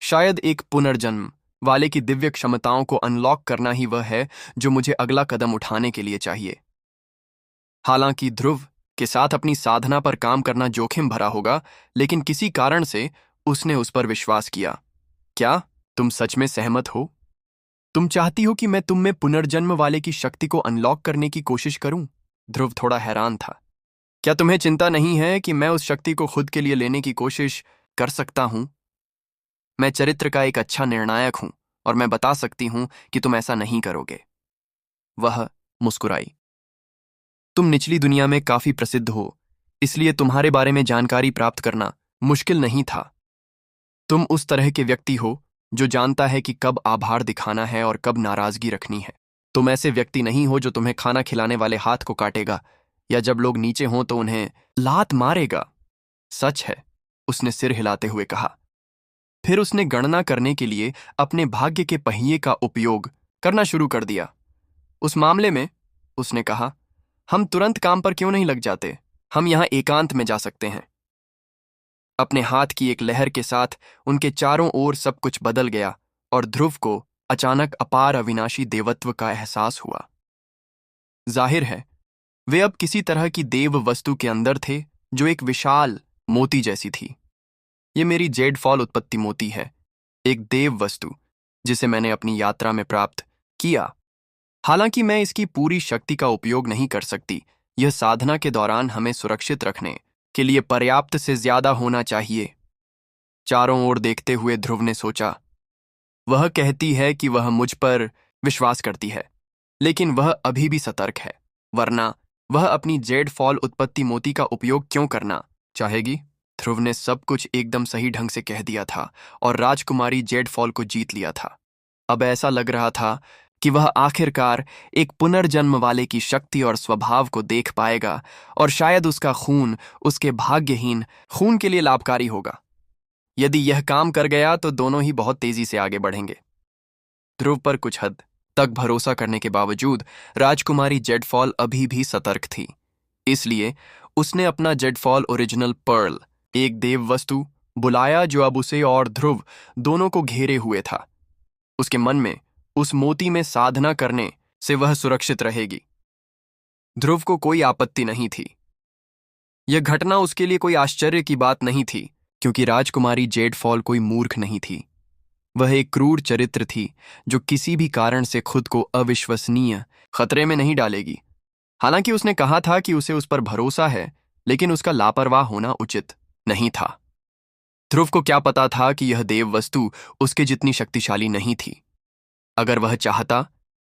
Speaker 1: शायद एक पुनर्जन्म वाले की दिव्य क्षमताओं को अनलॉक करना ही वह है जो मुझे अगला कदम उठाने के लिए चाहिए। हालांकि ध्रुव के साथ अपनी साधना पर काम करना जोखिम भरा होगा, लेकिन किसी कारण से उसने उस पर विश्वास किया। क्या तुम सच में सहमत हो? तुम चाहती हो कि मैं तुम में पुनर्जन्म वाले की शक्ति को अनलॉक करने की कोशिश करूं? ध्रुव थोड़ा हैरान था। क्या तुम्हें चिंता नहीं है कि मैं उस शक्ति को खुद के लिए लेने की कोशिश कर सकता हूं? मैं चरित्र का एक अच्छा निर्णायक हूं और मैं बता सकती हूं कि तुम ऐसा नहीं करोगे। वह मुस्कुराई। तुम निचली दुनिया में काफी प्रसिद्ध हो, इसलिए तुम्हारे बारे में जानकारी प्राप्त करना मुश्किल नहीं था। तुम उस तरह के व्यक्ति हो जो जानता है कि कब आभार दिखाना है और कब नाराजगी रखनी है। तुम ऐसे व्यक्ति नहीं हो जो तुम्हें खाना खिलाने वाले हाथ को काटेगा या जब लोग नीचे हों तो उन्हें लात मारेगा। सच है, उसने सिर हिलाते हुए कहा। फिर उसने गणना करने के लिए अपने भाग्य के पहिए का उपयोग करना शुरू कर दिया। उस मामले में, उसने कहा, हम तुरंत काम पर क्यों नहीं लग जाते? हम यहां एकांत में जा सकते हैं। अपने हाथ की एक लहर के साथ उनके चारों ओर सब कुछ बदल गया और ध्रुव को अचानक अपार अविनाशी देवत्व का एहसास हुआ। जाहिर है, वे अब किसी तरह की देव वस्तु के अंदर थे जो एक विशाल मोती जैसी थी। ये मेरी जेडफॉल उत्पत्ति मोती है, एक देव वस्तु जिसे मैंने अपनी यात्रा में प्राप्त किया। हालांकि मैं इसकी पूरी शक्ति का उपयोग नहीं कर सकती। यह साधना के दौरान हमें सुरक्षित रखने के लिए पर्याप्त से ज्यादा होना चाहिए। चारों ओर देखते हुए ध्रुव ने सोचा, वह कहती है कि वह मुझ पर विश्वास करती है, लेकिन वह अभी भी सतर्क है, वरना वह अपनी जेडफॉल उत्पत्ति मोती का उपयोग क्यों करना चाहेगी? ध्रुव ने सब कुछ एकदम सही ढंग से कह दिया था और राजकुमारी जेडफॉल को जीत लिया था। अब ऐसा लग रहा था कि वह आखिरकार एक पुनर्जन्म वाले की शक्ति और स्वभाव को देख पाएगा और शायद उसका खून उसके भाग्यहीन खून के लिए लाभकारी होगा। यदि यह काम कर गया तो दोनों ही बहुत तेजी से आगे बढ़ेंगे। ध्रुव पर कुछ हद तक भरोसा करने के बावजूद राजकुमारी जेडफॉल अभी भी सतर्क थी। इसलिए उसने अपना जेडफॉल ओरिजिनल पर्ल, एक देव वस्तु, बुलाया जो अब उसे और ध्रुव दोनों को घेरे हुए था। उसके मन में उस मोती में साधना करने से वह सुरक्षित रहेगी। ध्रुव को कोई आपत्ति नहीं थी। यह घटना उसके लिए कोई आश्चर्य की बात नहीं थी, क्योंकि राजकुमारी जेडफॉल कोई मूर्ख नहीं थी। वह एक क्रूर चरित्र थी जो किसी भी कारण से खुद को अविश्वसनीय खतरे में नहीं डालेगी। हालांकि उसने कहा था कि उसे उस पर भरोसा है, लेकिन उसका लापरवाह होना उचित नहीं था। ध्रुव को क्या पता था कि यह देव वस्तु उसके जितनी शक्तिशाली नहीं थी। अगर वह चाहता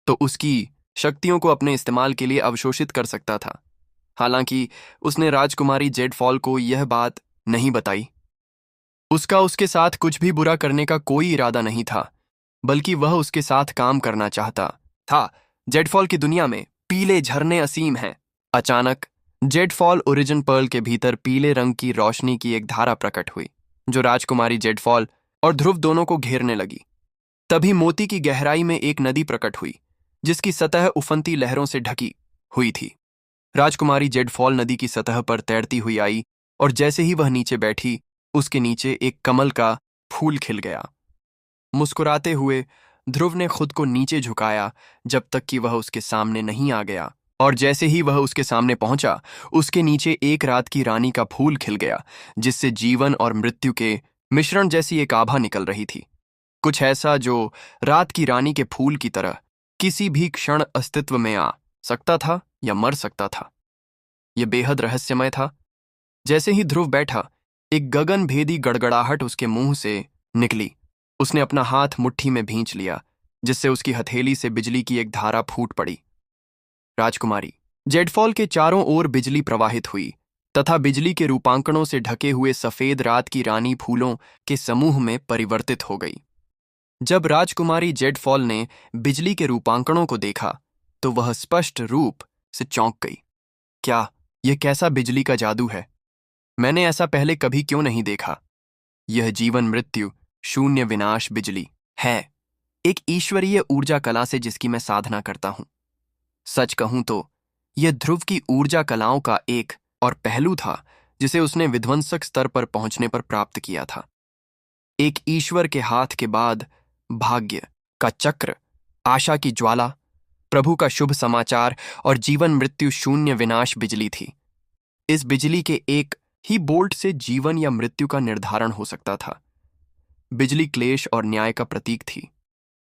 Speaker 1: तो उसकी शक्तियों को अपने इस्तेमाल के लिए अवशोषित कर सकता था। हालांकि उसने राजकुमारी जेडफॉल को यह बात नहीं बताई। उसका उसके साथ कुछ भी बुरा करने का कोई इरादा नहीं था, बल्कि वह उसके साथ काम करना चाहता था। जेडफॉल की दुनिया में पीले झरने असीम हैं। अचानक जेडफॉल ओरिजिन पर्ल के भीतर पीले रंग की रोशनी की एक धारा प्रकट हुई, जो राजकुमारी जेडफॉल और ध्रुव दोनों को घेरने लगी। तभी मोती की गहराई में एक नदी प्रकट हुई, जिसकी सतह उफनती लहरों से ढकी हुई थी। राजकुमारी जेडफॉल नदी की सतह पर तैरती हुई आई और जैसे ही वह नीचे बैठी, उसके नीचे एक कमल का फूल खिल गया। मुस्कुराते हुए ध्रुव ने खुद को नीचे झुकाया जब तक कि वह उसके सामने नहीं आ गया, और जैसे ही वह उसके सामने पहुंचा, उसके नीचे एक रात की रानी का फूल खिल गया, जिससे जीवन और मृत्यु के मिश्रण जैसी एक आभा निकल रही थी। कुछ ऐसा जो रात की रानी के फूल की तरह किसी भी क्षण अस्तित्व में आ सकता था या मर सकता था। यह बेहद रहस्यमय था। जैसे ही ध्रुव बैठा, एक गगन भेदी गड़गड़ाहट उसके मुंह से निकली। उसने अपना हाथ मुट्ठी में भींच लिया, जिससे उसकी हथेली से बिजली की एक धारा फूट पड़ी। राजकुमारी जेडफॉल के चारों ओर बिजली प्रवाहित हुई तथा बिजली के रूपांकणों से ढके हुए सफेद रात की रानी फूलों के समूह में परिवर्तित हो गई। जब राजकुमारी जेडफॉल ने बिजली के रूपांकणों को देखा तो वह स्पष्ट रूप से चौंक गई। क्या यह कैसा बिजली का जादू है? मैंने ऐसा पहले कभी क्यों नहीं देखा? यह जीवन मृत्यु शून्य विनाश बिजली है, एक ईश्वरीय ऊर्जा कला से जिसकी मैं साधना करता हूं। सच कहूं तो यह ध्रुव की ऊर्जा कलाओं का एक और पहलू था जिसे उसने विध्वंसक स्तर पर पहुंचने पर प्राप्त किया था। एक ईश्वर के हाथ के बाद भाग्य का चक्र, आशा की ज्वाला, प्रभु का शुभ समाचार और जीवन मृत्यु शून्य विनाश बिजली थी। इस बिजली के एक ही बोल्ट से जीवन या मृत्यु का निर्धारण हो सकता था। बिजली क्लेश और न्याय का प्रतीक थी।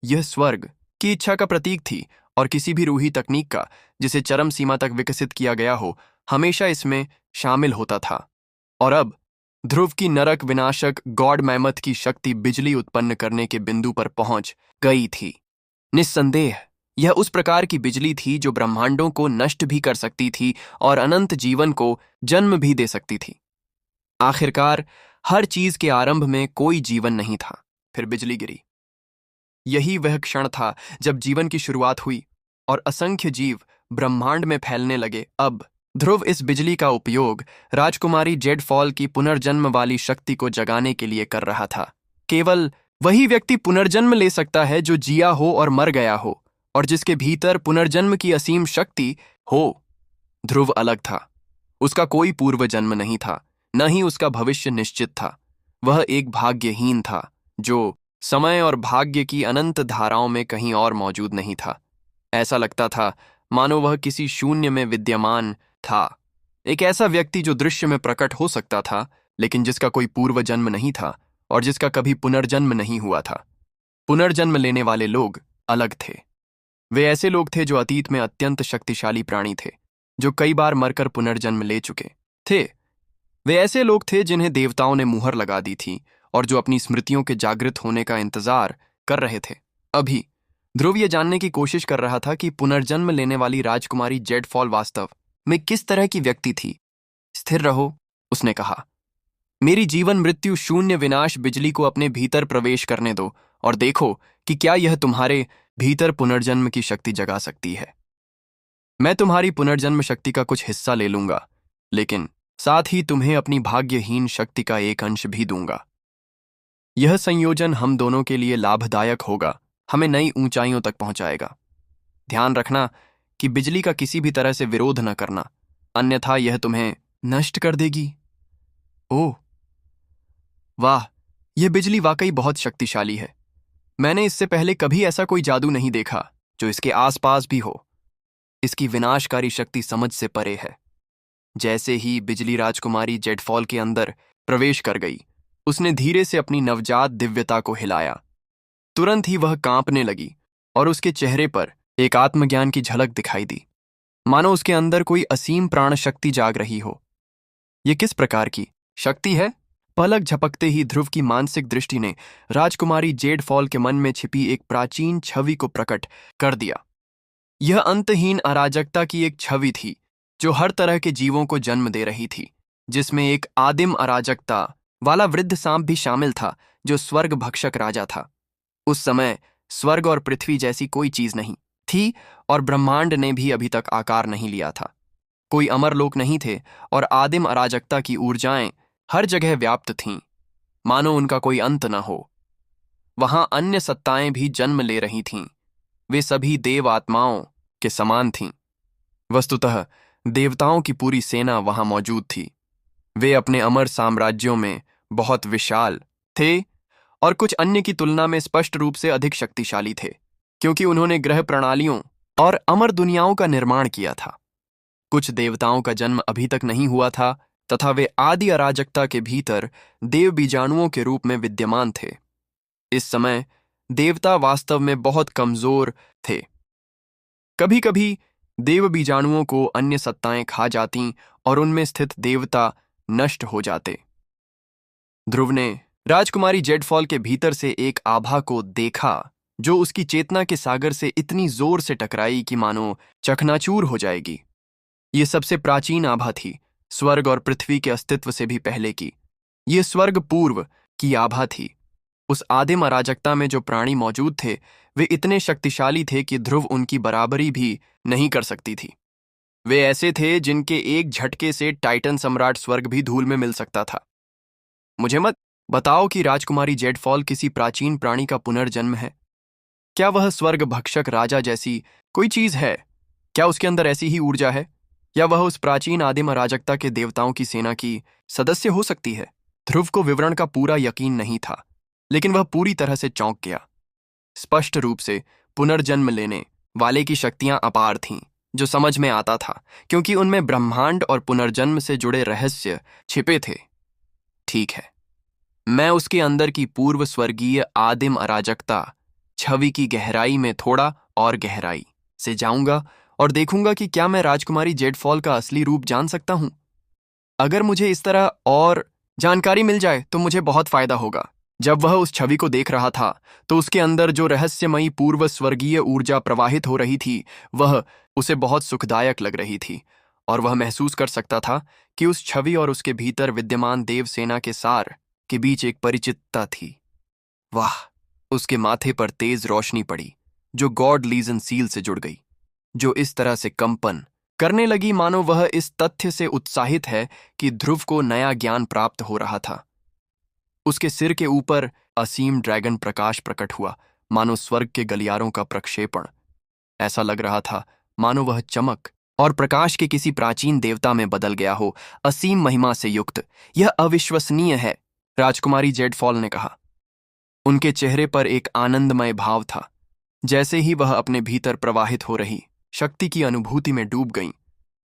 Speaker 1: यह स्वर्ग की इच्छा का प्रतीक थी और किसी भी रूही तकनीक का जिसे चरम सीमा तक विकसित किया गया हो हमेशा इसमें शामिल होता था। और अब ध्रुव की नरक विनाशक गॉड मैमथ की शक्ति बिजली उत्पन्न करने के बिंदु पर पहुंच गई थी। निस्संदेह यह उस प्रकार की बिजली थी जो ब्रह्मांडों को नष्ट भी कर सकती थी और अनंत जीवन को जन्म भी दे सकती थी। आखिरकार हर चीज के आरंभ में कोई जीवन नहीं था, फिर बिजली गिरी। यही वह क्षण था जब जीवन की शुरुआत हुई और असंख्य जीव ब्रह्मांड में फैलने लगे। अब ध्रुव इस बिजली का उपयोग राजकुमारी जेडफॉल की पुनर्जन्म वाली शक्ति को जगाने के लिए कर रहा था। केवल वही व्यक्ति पुनर्जन्म ले सकता है जो जिया हो और मर गया हो और जिसके भीतर पुनर्जन्म की असीम शक्ति हो। ध्रुव अलग था। उसका कोई पूर्व जन्म नहीं था, न ही उसका भविष्य निश्चित था। वह एक भाग्यहीन था जो समय और भाग्य की अनंत धाराओं में कहीं और मौजूद नहीं था। ऐसा लगता था मानो वह किसी शून्य में विद्यमान था, एक ऐसा व्यक्ति जो दृश्य में प्रकट हो सकता था लेकिन जिसका कोई पूर्व जन्म नहीं था और जिसका कभी पुनर्जन्म नहीं हुआ था। पुनर्जन्म लेने वाले लोग अलग थे। वे ऐसे लोग थे जो अतीत में अत्यंत शक्तिशाली प्राणी थे, जो कई बार मरकर पुनर्जन्म ले चुके थे। वे ऐसे लोग थे जिन्हें देवताओं ने मुहर लगा दी थी और जो अपनी स्मृतियों के जागृत होने का इंतजार कर रहे थे। अभी ध्रुव ये जानने की कोशिश कर रहा था कि पुनर्जन्म लेने वाली राजकुमारी जेडफॉल वास्तव में किस तरह की व्यक्ति थी। स्थिर रहो, उसने कहा। मेरी जीवन मृत्यु शून्य विनाश बिजली को अपने भीतर प्रवेश करने दो और देखो कि क्या यह तुम्हारे भीतर पुनर्जन्म की शक्ति जगा सकती है। मैं तुम्हारी पुनर्जन्म शक्ति का कुछ हिस्सा ले लूंगा, लेकिन साथ ही तुम्हें अपनी भाग्यहीन शक्ति का एक अंश भी दूंगा। यह संयोजन हम दोनों के लिए लाभदायक होगा, हमें नई ऊंचाइयों तक पहुंचाएगा। ध्यान रखना कि बिजली का किसी भी तरह से विरोध न करना, अन्यथा यह तुम्हें नष्ट कर देगी। ओह वाह, यह बिजली वाकई बहुत शक्तिशाली है। मैंने इससे पहले कभी ऐसा कोई जादू नहीं देखा जो इसके आसपास भी हो। इसकी विनाशकारी शक्ति समझ से परे है। जैसे ही बिजली राजकुमारी जेडफॉल के अंदर प्रवेश कर गई, उसने धीरे से अपनी नवजात दिव्यता को हिलाया। तुरंत ही वह कांपने लगी और उसके चेहरे पर एक आत्मज्ञान की झलक दिखाई दी, मानो उसके अंदर कोई असीम प्राण शक्ति जाग रही हो। यह किस प्रकार की शक्ति है? पलक झपकते ही ध्रुव की मानसिक दृष्टि ने राजकुमारी जेडफॉल के मन में छिपी एक प्राचीन छवि को प्रकट कर दिया। यह अंतहीन अराजकता की एक छवि थी जो हर तरह के जीवों को जन्म दे रही थी, जिसमें एक आदिम अराजकता वाला वृद्ध सांप भी शामिल था जो स्वर्ग भक्षक राजा था। उस समय स्वर्ग और पृथ्वी जैसी कोई चीज नहीं थी और ब्रह्मांड ने भी अभी तक आकार नहीं लिया था। कोई अमर लोक नहीं थे और आदिम अराजकता की ऊर्जाएं हर जगह व्याप्त थीं, मानो उनका कोई अंत न हो। वहां अन्य सत्ताएं भी जन्म ले रही थीं। वे सभी देव आत्माओं के समान थीं। वस्तुतः देवताओं की पूरी सेना वहां मौजूद थी। वे अपने अमर साम्राज्यों में बहुत विशाल थे और कुछ अन्य की तुलना में स्पष्ट रूप से अधिक शक्तिशाली थे, क्योंकि उन्होंने ग्रह प्रणालियों और अमर दुनियाओं का निर्माण किया था। कुछ देवताओं का जन्म अभी तक नहीं हुआ था तथा वे आदि अराजकता के भीतर देव बीजाणुओं के रूप में विद्यमान थे। इस समय देवता वास्तव में बहुत कमजोर थे। कभी कभी देव बीजाणुओं को अन्य सत्ताएं खा जातीं और उनमें स्थित देवता नष्ट हो जाते। ध्रुव ने राजकुमारी जेडफॉल के भीतर से एक आभा को देखा जो उसकी चेतना के सागर से इतनी जोर से टकराई कि मानो चकनाचूर हो जाएगी। ये सबसे प्राचीन आभा थी, स्वर्ग और पृथ्वी के अस्तित्व से भी पहले की। ये स्वर्ग पूर्व की आभा थी। उस आदिम अराजकता में जो प्राणी मौजूद थे वे इतने शक्तिशाली थे कि ध्रुव उनकी बराबरी भी नहीं कर सकती थी। वे ऐसे थे जिनके एक झटके से टाइटन सम्राट स्वर्ग भी धूल में मिल सकता था। मुझे मत बताओ कि राजकुमारी जेडफॉल किसी प्राचीन प्राणी का पुनर्जन्म है। क्या वह स्वर्ग भक्षक राजा जैसी कोई चीज है? क्या उसके अंदर ऐसी ही ऊर्जा है, या वह उस प्राचीन आदिम अराजकता के देवताओं की सेना की सदस्य हो सकती है? ध्रुव को विवरण का पूरा यकीन नहीं था, लेकिन वह पूरी तरह से चौंक गया। स्पष्ट रूप से पुनर्जन्म लेने वाले की शक्तियां अपार थीं, जो समझ में आता था क्योंकि उनमें ब्रह्मांड और पुनर्जन्म से जुड़े रहस्य छिपे थे। ठीक है, मैं उसके अंदर की पूर्व स्वर्गीय आदिम अराजकता छवि की गहराई में थोड़ा और गहराई से जाऊंगा और देखूंगा कि क्या मैं राजकुमारी जेडफॉल का असली रूप जान सकता हूं। अगर मुझे इस तरह और जानकारी मिल जाए तो मुझे बहुत फायदा होगा। जब वह उस छवि को देख रहा था तो उसके अंदर जो रहस्यमयी पूर्व स्वर्गीय ऊर्जा प्रवाहित हो रही थी वह उसे बहुत सुखदायक लग रही थी, और वह महसूस कर सकता था कि उस छवि और उसके भीतर विद्यमान देवसेना के सार के बीच एक परिचितता थी। वाह! उसके माथे पर तेज रोशनी पड़ी जो गॉड लीजन सील से जुड़ गई, जो इस तरह से कंपन करने लगी मानो वह इस तथ्य से उत्साहित है कि ध्रुव को नया ज्ञान प्राप्त हो रहा था। उसके सिर के ऊपर असीम ड्रैगन प्रकाश प्रकट हुआ, मानो स्वर्ग के गलियारों का प्रक्षेपण। ऐसा लग रहा था मानो वह चमक और प्रकाश के किसी प्राचीन देवता में बदल गया हो, असीम महिमा से युक्त। यह अविश्वसनीय है, राजकुमारी जेडफॉल ने कहा। उनके चेहरे पर एक आनंदमय भाव था, जैसे ही वह अपने भीतर प्रवाहित हो रही शक्ति की अनुभूति में डूब गईं।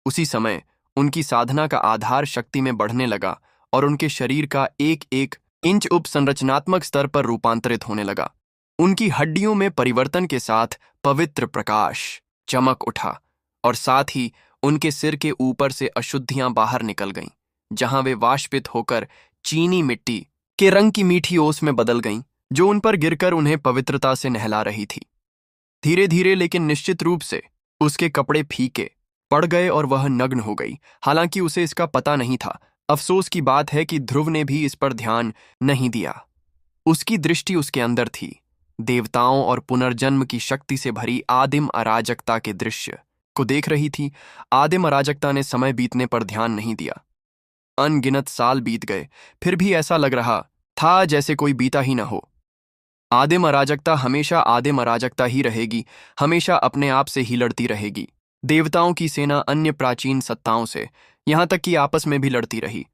Speaker 1: उसी समय उनकी साधना का आधार शक्ति में बढ़ने लगा और उनके शरीर का एक एक इंच उप संरचनात्मक स्तर पर रूपांतरित होने लगा। उनकी हड्डियों में परिवर्तन के साथ पवित्र प्रकाश चमक उठा और साथ ही उनके सिर के ऊपर से अशुद्धियां बाहर निकल गईं, जहां वे वाष्पित होकर चीनी मिट्टी के रंग की मीठी ओस में बदल गईं, जो उन पर गिरकर उन्हें पवित्रता से नहला रही थी। धीरे धीरे लेकिन निश्चित रूप से उसके कपड़े फीके पड़ गए और वह नग्न हो गई। हालांकि उसे इसका पता नहीं था। अफसोस की बात है कि ध्रुव ने भी इस पर ध्यान नहीं दिया। उसकी दृष्टि उसके अंदर थी, देवताओं और पुनर्जन्म की शक्ति से भरी आदिम अराजकता के दृश्य को देख रही थी। आदिम अराजकता ने समय बीतने पर ध्यान नहीं दिया। अनगिनत साल बीत गए, फिर भी ऐसा लग रहा था जैसे कोई बीता ही न हो। आदिम अराजकता हमेशा आदिम अराजकता ही रहेगी, हमेशा अपने आप से ही लड़ती रहेगी। देवताओं की सेना अन्य प्राचीन सत्ताओं से, यहां तक कि आपस में भी लड़ती रही।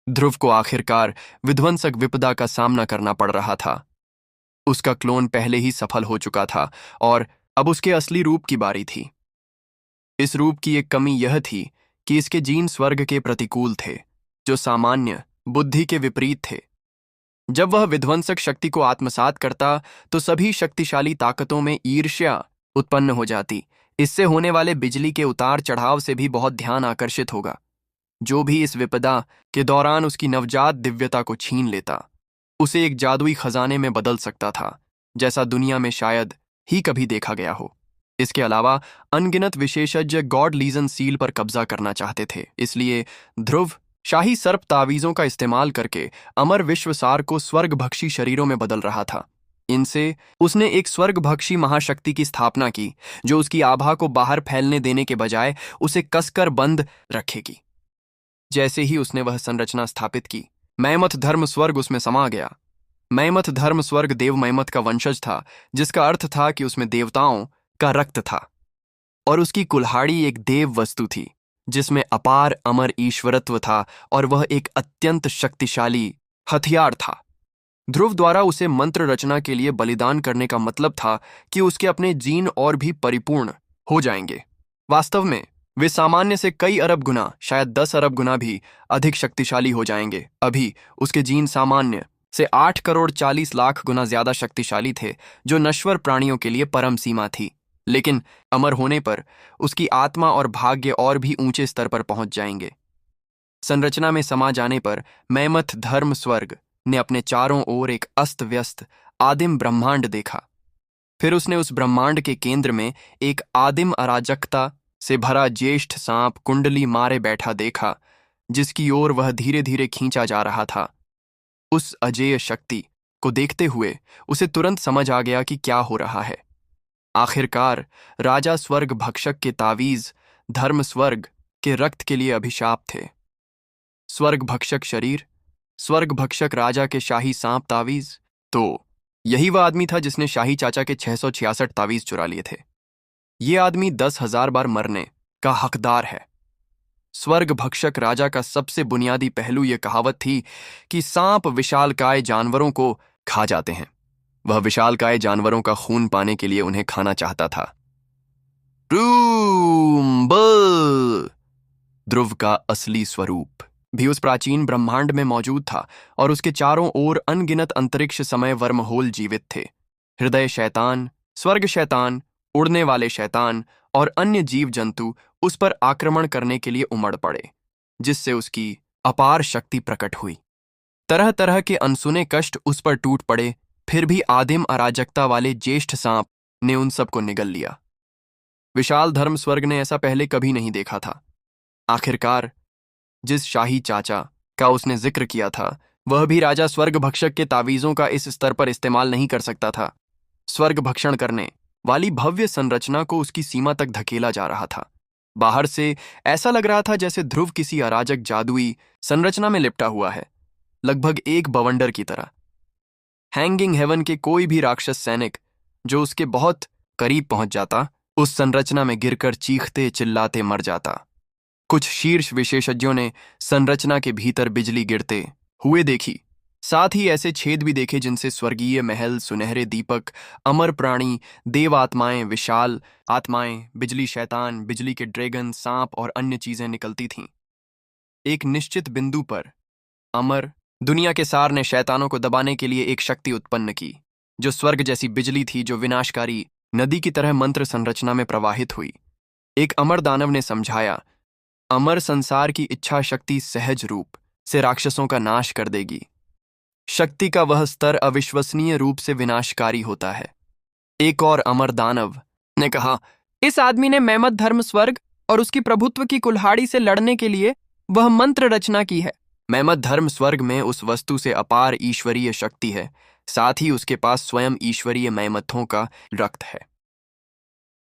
Speaker 1: ध्रुव को आखिरकार विध्वंसक विपदा का सामना करना पड़ रहा था। उसका क्लोन पहले ही सफल हो चुका था और अब उसके असली रूप की बारी थी। इस रूप की एक कमी यह थी कि इसके जीन स्वर्ग के प्रतिकूल थे, जो सामान्य बुद्धि के विपरीत थे। जब वह विध्वंसक शक्ति को आत्मसात करता तो सभी शक्तिशाली ताकतों में ईर्ष्या उत्पन्न हो जाती। इससे होने वाले बिजली के उतार चढ़ाव से भी बहुत ध्यान आकर्षित होगा, जो भी इस विपदा के दौरान उसकी नवजात दिव्यता को छीन लेता उसे एक जादुई खजाने में बदल सकता था, जैसा दुनिया में शायद ही कभी देखा गया हो। इसके अलावा अनगिनत विशेषज्ञ गॉड लीजन सील पर कब्जा करना चाहते थे। इसलिए ध्रुव शाही सर्प तावीजों का इस्तेमाल करके अमर विश्वसार को स्वर्गभक्षी शरीरों में बदल रहा था। इनसे उसने एक स्वर्गभक्षी महाशक्ति की स्थापना की, जो उसकी आभा को बाहर फैलने देने के बजाय उसे कसकर बंद रखेगी। जैसे ही उसने वह संरचना स्थापित की, मैमथ धर्म स्वर्ग उसमें समा गया। मैमथ धर्म स्वर्ग देव मैमथ का वंशज था, जिसका अर्थ था कि उसमें देवताओं का रक्त था, और उसकी कुल्हाड़ी एक देव वस्तु थी जिसमें अपार अमर ईश्वरत्व था, और वह एक अत्यंत शक्तिशाली हथियार था। ध्रुव द्वारा उसे मंत्र रचना के लिए बलिदान करने का मतलब था कि उसके अपने जीन और भी परिपूर्ण हो जाएंगे। वास्तव में वे सामान्य से कई अरब गुना, शायद 10 अरब गुना भी अधिक शक्तिशाली हो जाएंगे। अभी उसके जीन सामान्य से 8 करोड़ 40 लाख गुना ज्यादा शक्तिशाली थे, जो नश्वर प्राणियों के लिए परम सीमा थी। लेकिन अमर होने पर उसकी आत्मा और भाग्य और भी ऊंचे स्तर पर पहुंच जाएंगे। संरचना में समा जाने पर मैमथ धर्म स्वर्ग ने अपने चारों ओर एक अस्त व्यस्त आदिम ब्रह्मांड देखा। फिर उसने उस ब्रह्मांड के केंद्र में एक आदिम अराजकता से भरा ज्येष्ठ सांप कुंडली मारे बैठा देखा, जिसकी ओर वह धीरे धीरे खींचा जा रहा था। उस अजेय शक्ति को देखते हुए उसे तुरंत समझ आ गया कि क्या हो रहा है। आखिरकार राजा स्वर्ग भक्षक के तावीज धर्म स्वर्ग के रक्त के लिए अभिशाप थे। स्वर्ग भक्षक शरीर, स्वर्ग भक्षक राजा के शाही सांप तावीज। तो यही वह आदमी था जिसने शाही चाचा के 666 तावीज चुरा लिए थे। ये आदमी 10,000 बार मरने का हकदार है। स्वर्ग भक्षक राजा का सबसे बुनियादी पहलू यह कहावत थी कि सांप विशालकाय जानवरों को खा जाते हैं। वह विशालकाय जानवरों का खून पाने के लिए उन्हें खाना चाहता था। ध्रुव का असली स्वरूप भी उस प्राचीन ब्रह्मांड में मौजूद था और उसके चारों ओर अनगिनत अंतरिक्ष समय वर्महोल जीवित थे। हृदय शैतान, स्वर्ग शैतान, उड़ने वाले शैतान और अन्य जीव जंतु उस पर आक्रमण करने के लिए उमड़ पड़े, जिससे उसकी अपार शक्ति प्रकट हुई। तरह तरह के अनसुने कष्ट उस पर टूट पड़े, फिर भी आदिम अराजकता वाले ज्येष्ठ सांप ने उन सबको निगल लिया। विशाल धर्म स्वर्ग ने ऐसा पहले कभी नहीं देखा था। आखिरकार जिस शाही चाचा का उसने जिक्र किया था, वह भी राजा स्वर्ग भक्षक के तावीजों का इस स्तर पर इस्तेमाल नहीं कर सकता था। स्वर्ग भक्षण करने वाली भव्य संरचना को उसकी सीमा तक धकेला जा रहा था। बाहर से ऐसा लग रहा था जैसे ध्रुव किसी अराजक जादुई संरचना में लिपटा हुआ है, लगभग एक बवंडर की तरह। हैंगिंग हेवन के कोई भी राक्षस सैनिक जो उसके बहुत करीब पहुंच जाता, उस संरचना में गिरकर चीखते चिल्लाते मर जाता। कुछ शीर्ष विशेषज्ञों ने संरचना के भीतर बिजली गिरते हुए देखी, साथ ही ऐसे छेद भी देखे जिनसे स्वर्गीय महल, सुनहरे दीपक, अमर प्राणी, देव आत्माएं, विशाल आत्माएं, बिजली शैतान, बिजली के ड्रैगन, सांप और अन्य चीजें निकलती थीं। एक निश्चित बिंदु पर अमर दुनिया के सार ने शैतानों को दबाने के लिए एक शक्ति उत्पन्न की, जो स्वर्ग जैसी बिजली थी, जो विनाशकारी नदी की तरह मंत्र संरचना में प्रवाहित हुई। एक अमर दानव ने समझाया, अमर संसार की इच्छा शक्ति सहज रूप से राक्षसों का नाश कर देगी। शक्ति का वह स्तर अविश्वसनीय रूप से विनाशकारी होता है। एक और अमर दानव ने कहा, इस आदमी ने मैमथ धर्म स्वर्ग और उसकी प्रभुत्व की कुल्हाड़ी से लड़ने के लिए वह मंत्र रचना की है। मैमथ धर्म स्वर्ग में उस वस्तु से अपार ईश्वरीय शक्ति है, साथ ही उसके पास स्वयं ईश्वरीय मैमथों का रक्त है।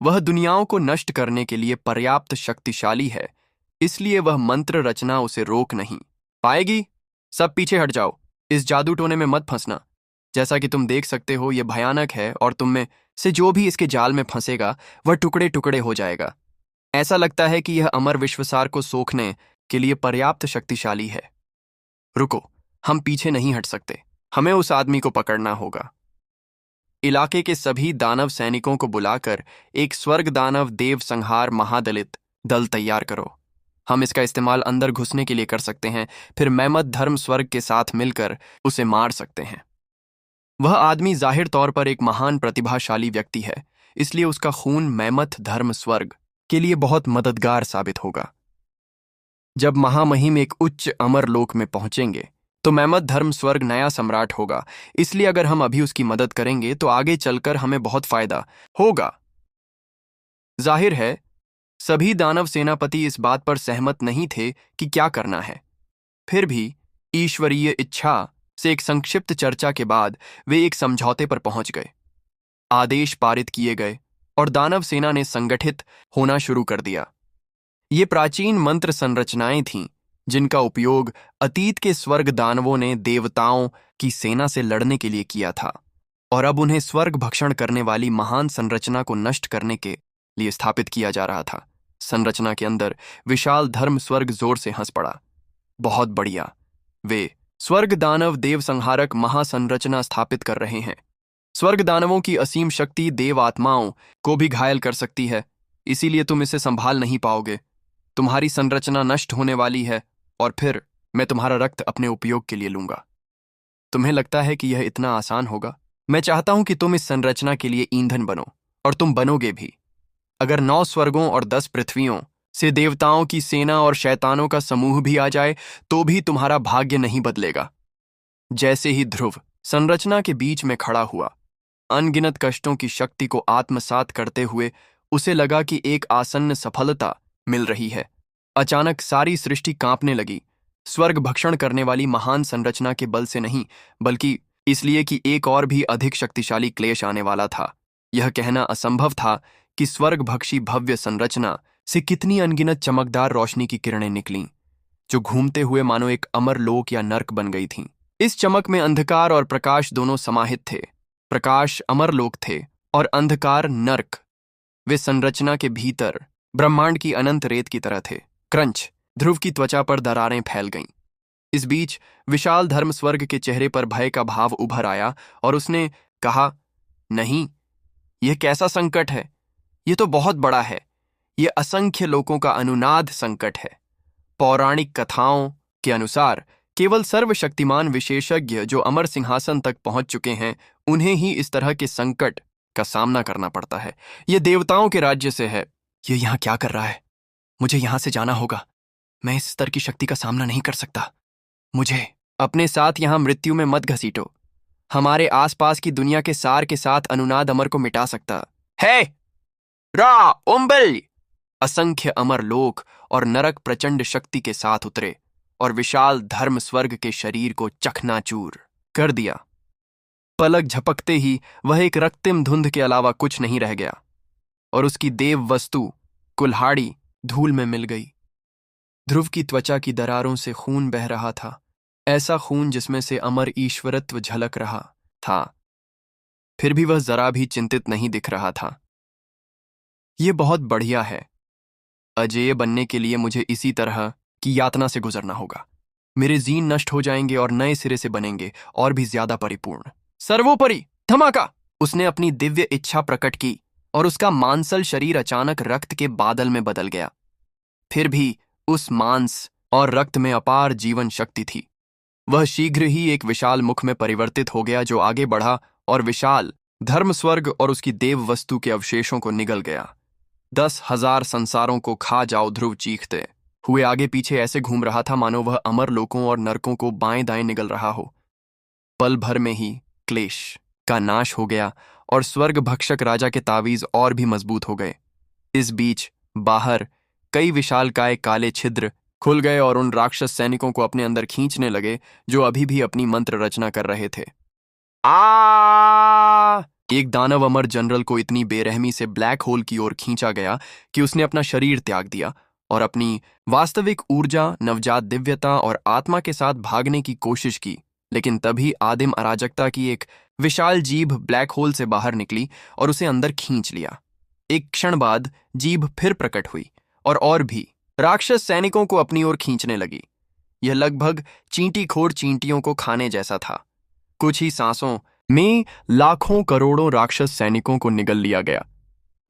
Speaker 1: वह दुनियाओं को नष्ट करने के लिए पर्याप्त शक्तिशाली है, इसलिए वह मंत्र रचना उसे रोक नहीं पाएगी। सब पीछे हट जाओ, इस जादू टोने में मत फंसना। जैसा कि तुम देख सकते हो, यह भयानक है और तुम में से जो भी इसके जाल में फंसेगा वह टुकड़े टुकड़े हो जाएगा। ऐसा लगता है कि यह अमर विश्वसार को सोखने के लिए पर्याप्त शक्तिशाली है। रुको, हम पीछे नहीं हट सकते, हमें उस आदमी को पकड़ना होगा। इलाके के सभी दानव सैनिकों को बुलाकर एक स्वर्ग दानव देव संहार महादलित दल तैयार करो। हम इसका इस्तेमाल अंदर घुसने के लिए कर सकते हैं, फिर मैमथ धर्म स्वर्ग के साथ मिलकर उसे मार सकते हैं। वह आदमी जाहिर तौर पर एक महान प्रतिभाशाली व्यक्ति है, इसलिए उसका खून मैमथ धर्म स्वर्ग के लिए बहुत मददगार साबित होगा। जब महामहिम एक उच्च अमर लोक में पहुंचेंगे तो मैमथ धर्म स्वर्ग नया सम्राट होगा, इसलिए अगर हम अभी उसकी मदद करेंगे तो आगे चलकर हमें बहुत फायदा होगा। जाहिर है सभी दानव सेनापति इस बात पर सहमत नहीं थे कि क्या करना है। फिर भी ईश्वरीय इच्छा से एक संक्षिप्त चर्चा के बाद वे एक समझौते पर पहुंच गए। आदेश पारित किए गए और दानव सेना ने संगठित होना शुरू कर दिया। ये प्राचीन मंत्र संरचनाएं थीं जिनका उपयोग अतीत के स्वर्ग दानवों ने देवताओं की सेना से लड़ने के लिए किया था, और अब उन्हें स्वर्ग भक्षण करने वाली महान संरचना को नष्ट करने के लिए स्थापित किया जा रहा था। संरचना के अंदर विशाल धर्म स्वर्ग जोर से हंस पड़ा। बहुत बढ़िया, वे स्वर्ग दानव देव संहारक महासंरचना स्थापित कर रहे हैं। स्वर्ग दानवों की असीम शक्ति देव आत्माओं को भी घायल कर सकती है, इसीलिए तुम इसे संभाल नहीं पाओगे। तुम्हारी संरचना नष्ट होने वाली है और फिर मैं तुम्हारा रक्त अपने उपयोग के लिए लूंगा। तुम्हें लगता है कि यह इतना आसान होगा? मैं चाहता हूं कि तुम इस संरचना के लिए ईंधन बनो, और तुम बनोगे भी। अगर 9 स्वर्गों और 10 पृथ्वियों से देवताओं की सेना और शैतानों का समूह भी आ जाए तो भी तुम्हारा भाग्य नहीं बदलेगा। जैसे ही ध्रुव संरचना के बीच में खड़ा हुआ, अनगिनत कष्टों की शक्ति को आत्मसात करते हुए उसे लगा कि एक आसन्न सफलता मिल रही है। अचानक सारी सृष्टि कांपने लगी, स्वर्ग भक्षण करने वाली महान संरचना के बल से नहीं, बल्कि इसलिए कि एक और भी अधिक शक्तिशाली क्लेश आने वाला था। यह कहना असंभव था कि स्वर्ग भक्षी भव्य संरचना से कितनी अनगिनत चमकदार रोशनी की किरणें निकलीं, जो घूमते हुए मानो एक अमर लोक या नर्क बन गई थीं। इस चमक में अंधकार और प्रकाश दोनों समाहित थे। प्रकाश अमर लोक थे और अंधकार नर्क। वे संरचना के भीतर ब्रह्मांड की अनंत रेत की तरह थे। क्रंच, ध्रुव की त्वचा पर दरारें फैल गईं। इस बीच विशाल धर्म स्वर्ग के चेहरे पर भय का भाव उभर आया और उसने कहा, नहीं, यह कैसा संकट है? यह तो बहुत बड़ा है। यह असंख्य लोगों का अनुनाद संकट है। पौराणिक कथाओं के अनुसार केवल सर्वशक्तिमान विशेषज्ञ जो अमर सिंहासन तक पहुंच चुके हैं उन्हें ही इस तरह के संकट का सामना करना पड़ता है। ये देवताओं के राज्य से है। ये यहाँ क्या कर रहा है? मुझे यहाँ से जाना होगा। मैं इस स्तर की शक्ति का सामना नहीं कर सकता। मुझे अपने साथ यहाँ मृत्यु में मत घसीटो। हमारे आसपास की दुनिया के सार के साथ अनुनाद अमर को मिटा सकता है। रा उम्बल! असंख्य अमर लोक और नरक प्रचंड शक्ति के साथ उतरे और विशाल धर्म स्वर्ग के शरीर को चकनाचूर कर दिया। पलक झपकते ही वह एक रक्तिम धुंध के अलावा कुछ नहीं रह गया और उसकी देव वस्तु कुल्हाड़ी धूल में मिल गई। ध्रुव की त्वचा की दरारों से खून बह रहा था, ऐसा खून जिसमें से अमर ईश्वरत्व झलक रहा था। फिर भी वह जरा भी चिंतित नहीं दिख रहा था। यह बहुत बढ़िया है। अजेय बनने के लिए मुझे इसी तरह की यातना से गुजरना होगा। मेरे जीन नष्ट हो जाएंगे और नए सिरे से बनेंगे और भी ज्यादा परिपूर्ण। सर्वोपरि धमाका! उसने अपनी दिव्य इच्छा प्रकट की और उसका मांसल शरीर अचानक रक्त के बादल में बदल गया। फिर भी उस मांस और रक्त में अपार जीवन शक्ति थी। वह शीघ्र ही एक विशाल मुख में परिवर्तित हो गया जो आगे बढ़ा और विशाल धर्म स्वर्ग और उसकी देव वस्तु के अवशेषों को निगल गया। 10,000 संसारों को खा जाओ! ध्रुव चीखते हुए आगे पीछे ऐसे घूम रहा था मानो वह अमर लोकों और नरकों को बाएं दाएं निगल रहा हो। पल भर में ही क्लेश का नाश हो गया और स्वर्ग भक्षक राजा के तावीज और भी मजबूत हो गए। इस बीच बाहर कई विशालकाय काले छिद्र खुल गए और उन राक्षस सैनिकों को अपने अंदर खींचने लगे जो अभी भी अपनी मंत्र रचना कर रहे थे। एक दानव अमर जनरल को इतनी बेरहमी से ब्लैक होल की ओर खींचा गया कि उसने अपना शरीर त्याग दिया और अपनी वास्तविक ऊर्जा, नवजात दिव्यता और आत्मा के साथ भागने की कोशिश की। लेकिन तभी आदिम अराजकता की एक विशाल जीभ ब्लैक होल से बाहर निकली और उसे अंदर खींच लिया। एक क्षण बाद जीभ फिर प्रकट हुई और भी राक्षस सैनिकों को अपनी ओर खींचने लगी। यह लगभग चींटीखोर चींटियों को खाने जैसा था। कुछ ही सांसों में लाखों करोड़ों राक्षस सैनिकों को निगल लिया गया।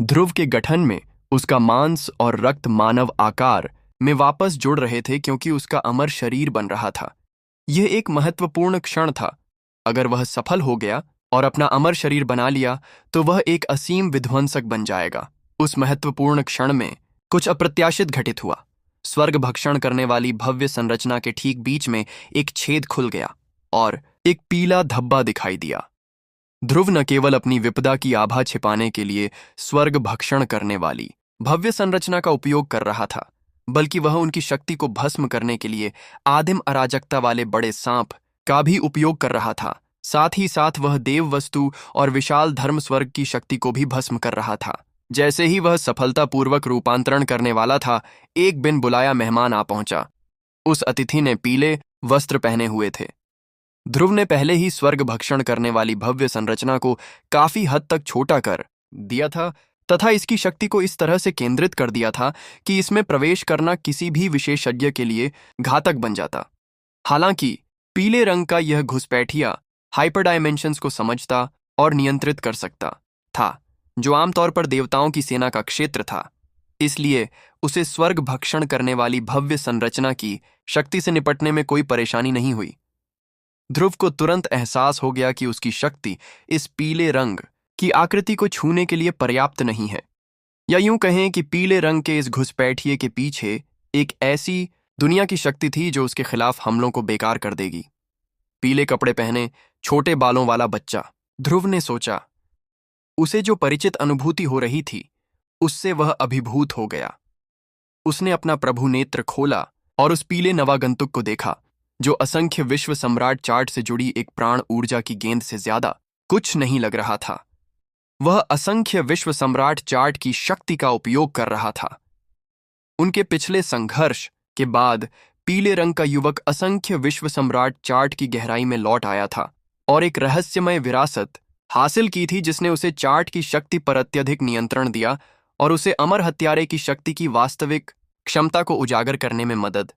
Speaker 1: ध्रुव के गठन में उसका मांस और रक्त मानव आकार में वापस जुड़ रहे थे क्योंकि उसका अमर शरीर बन रहा था। यह एक महत्वपूर्ण क्षण था। अगर वह सफल हो गया और अपना अमर शरीर बना लिया तो वह एक असीम विध्वंसक बन जाएगा। उस महत्वपूर्ण क्षण में कुछ अप्रत्याशित घटित हुआ। स्वर्ग भक्षण करने वाली भव्य संरचना के ठीक बीच में एक छेद खुल गया और एक पीला धब्बा दिखाई दिया। ध्रुव न केवल अपनी विपदा की आभा छिपाने के लिए स्वर्ग भक्षण करने वाली भव्य संरचना का उपयोग कर रहा था, बल्कि वह उनकी शक्ति को भस्म करने के लिए आदिम अराजकता वाले बड़े सांप का भी उपयोग कर रहा था। साथ ही साथ वह देव वस्तु और विशाल धर्म स्वर्ग की शक्ति को भी भस्म कर रहा था। जैसे ही वह सफलतापूर्वक रूपांतरण करने वाला था, एक बिन बुलाया मेहमान आ पहुंचा। उस अतिथि ने पीले वस्त्र पहने हुए थे। ध्रुव ने पहले ही स्वर्ग भक्षण करने वाली भव्य संरचना को काफी हद तक छोटा कर दिया था तथा इसकी शक्ति को इस तरह से केंद्रित कर दिया था कि इसमें प्रवेश करना किसी भी विशेषज्ञ के लिए घातक बन जाता। हालांकि पीले रंग का यह घुसपैठिया हाइपर डायमेंशंस को समझता और नियंत्रित कर सकता था, जो आमतौर पर देवताओं की सेना का क्षेत्र था। इसलिए उसे स्वर्ग भक्षण करने वाली भव्य संरचना की शक्ति से निपटने में कोई परेशानी नहीं हुई। ध्रुव को तुरंत एहसास हो गया कि उसकी शक्ति इस पीले रंग की आकृति को छूने के लिए पर्याप्त नहीं है, या यूं कहें कि पीले रंग के इस घुसपैठिए के पीछे एक ऐसी दुनिया की शक्ति थी जो उसके खिलाफ हमलों को बेकार कर देगी। पीले कपड़े पहने छोटे बालों वाला बच्चा, ध्रुव ने सोचा। उसे जो परिचित अनुभूति हो रही थी उससे वह अभिभूत हो गया। उसने अपना प्रभु नेत्र खोला और उस पीले नवागंतुक को देखा जो असंख्य विश्व सम्राट चार्ट से जुड़ी एक प्राण ऊर्जा की गेंद से ज्यादा कुछ नहीं लग रहा था। वह असंख्य विश्व सम्राट चार्ट की शक्ति का उपयोग कर रहा था। उनके पिछले संघर्ष के बाद पीले रंग का युवक असंख्य विश्व सम्राट चार्ट की गहराई में लौट आया था और एक रहस्यमय विरासत हासिल की थी जिसने उसे चार्ट की शक्ति पर अत्यधिक नियंत्रण दिया और उसे अमर हत्यारे की शक्ति की वास्तविक क्षमता को उजागर करने में मदद